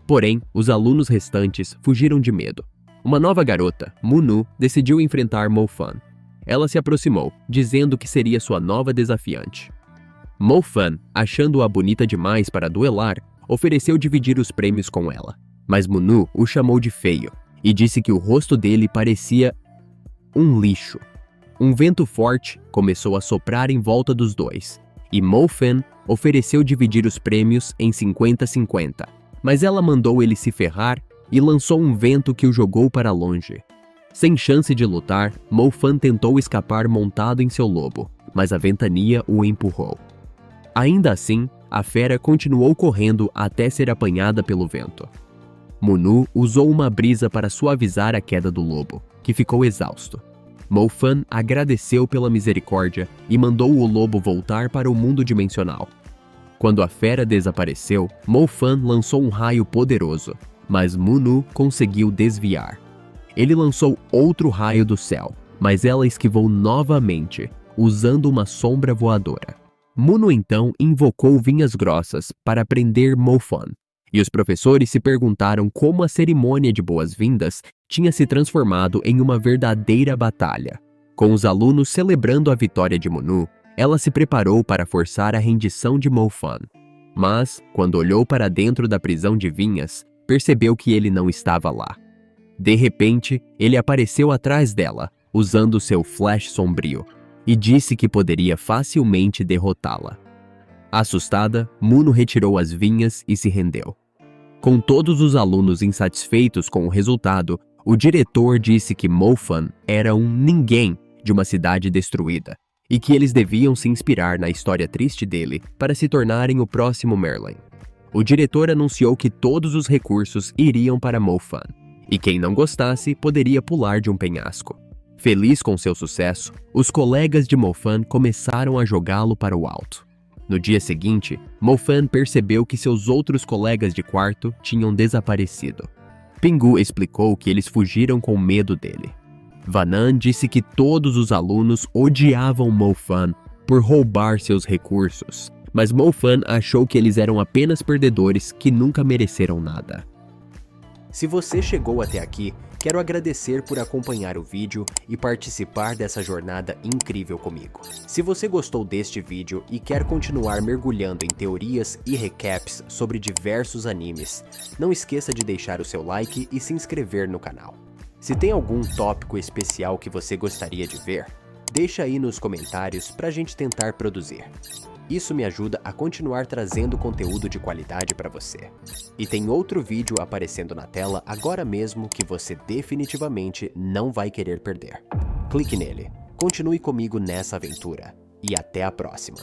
Porém, os alunos restantes fugiram de medo. Uma nova garota, Munu, decidiu enfrentar Mo Fan. Ela se aproximou, dizendo que seria sua nova desafiante. Mo Fan, achando-a bonita demais para duelar, ofereceu dividir os prêmios com ela, mas Munu o chamou de feio e disse que o rosto dele parecia um lixo. Um vento forte começou a soprar em volta dos dois, e Mo Fan ofereceu dividir os prêmios em 50-50, mas ela mandou ele se ferrar e lançou um vento que o jogou para longe. Sem chance de lutar, Mo Fan tentou escapar montado em seu lobo, mas a ventania o empurrou. Ainda assim, a fera continuou correndo até ser apanhada pelo vento. Munu usou uma brisa para suavizar a queda do lobo, que ficou exausto. Mo Fan agradeceu pela misericórdia e mandou o lobo voltar para o mundo dimensional. Quando a fera desapareceu, Mo Fan lançou um raio poderoso, mas Munu conseguiu desviar. Ele lançou outro raio do céu, mas ela esquivou novamente, usando uma sombra voadora. Munu então invocou vinhas grossas para prender Mo Fan, e os professores se perguntaram como a cerimônia de boas-vindas tinha se transformado em uma verdadeira batalha. Com os alunos celebrando a vitória de Munu, ela se preparou para forçar a rendição de Mo Fan. Mas, quando olhou para dentro da prisão de vinhas, percebeu que ele não estava lá. De repente, ele apareceu atrás dela, usando seu flash sombrio, e disse que poderia facilmente derrotá-la. Assustada, Munu retirou as vinhas e se rendeu. Com todos os alunos insatisfeitos com o resultado, o diretor disse que Mo Fan era um ninguém de uma cidade destruída, e que eles deviam se inspirar na história triste dele para se tornarem o próximo Merlin. O diretor anunciou que todos os recursos iriam para Mo Fan, e quem não gostasse poderia pular de um penhasco. Feliz com seu sucesso, os colegas de Mo Fan começaram a jogá-lo para o alto. No dia seguinte, Mo Fan percebeu que seus outros colegas de quarto tinham desaparecido. Pingu explicou que eles fugiram com medo dele. Vanan disse que todos os alunos odiavam Mo-Fan por roubar seus recursos, mas Mo-Fan achou que eles eram apenas perdedores que nunca mereceram nada. Se você chegou até aqui, quero agradecer por acompanhar o vídeo e participar dessa jornada incrível comigo. Se você gostou deste vídeo e quer continuar mergulhando em teorias e recaps sobre diversos animes, não esqueça de deixar o seu like e se inscrever no canal. Se tem algum tópico especial que você gostaria de ver, deixa aí nos comentários pra gente tentar produzir. Isso me ajuda a continuar trazendo conteúdo de qualidade para você. E tem outro vídeo aparecendo na tela agora mesmo que você definitivamente não vai querer perder. Clique nele, continue comigo nessa aventura e até a próxima.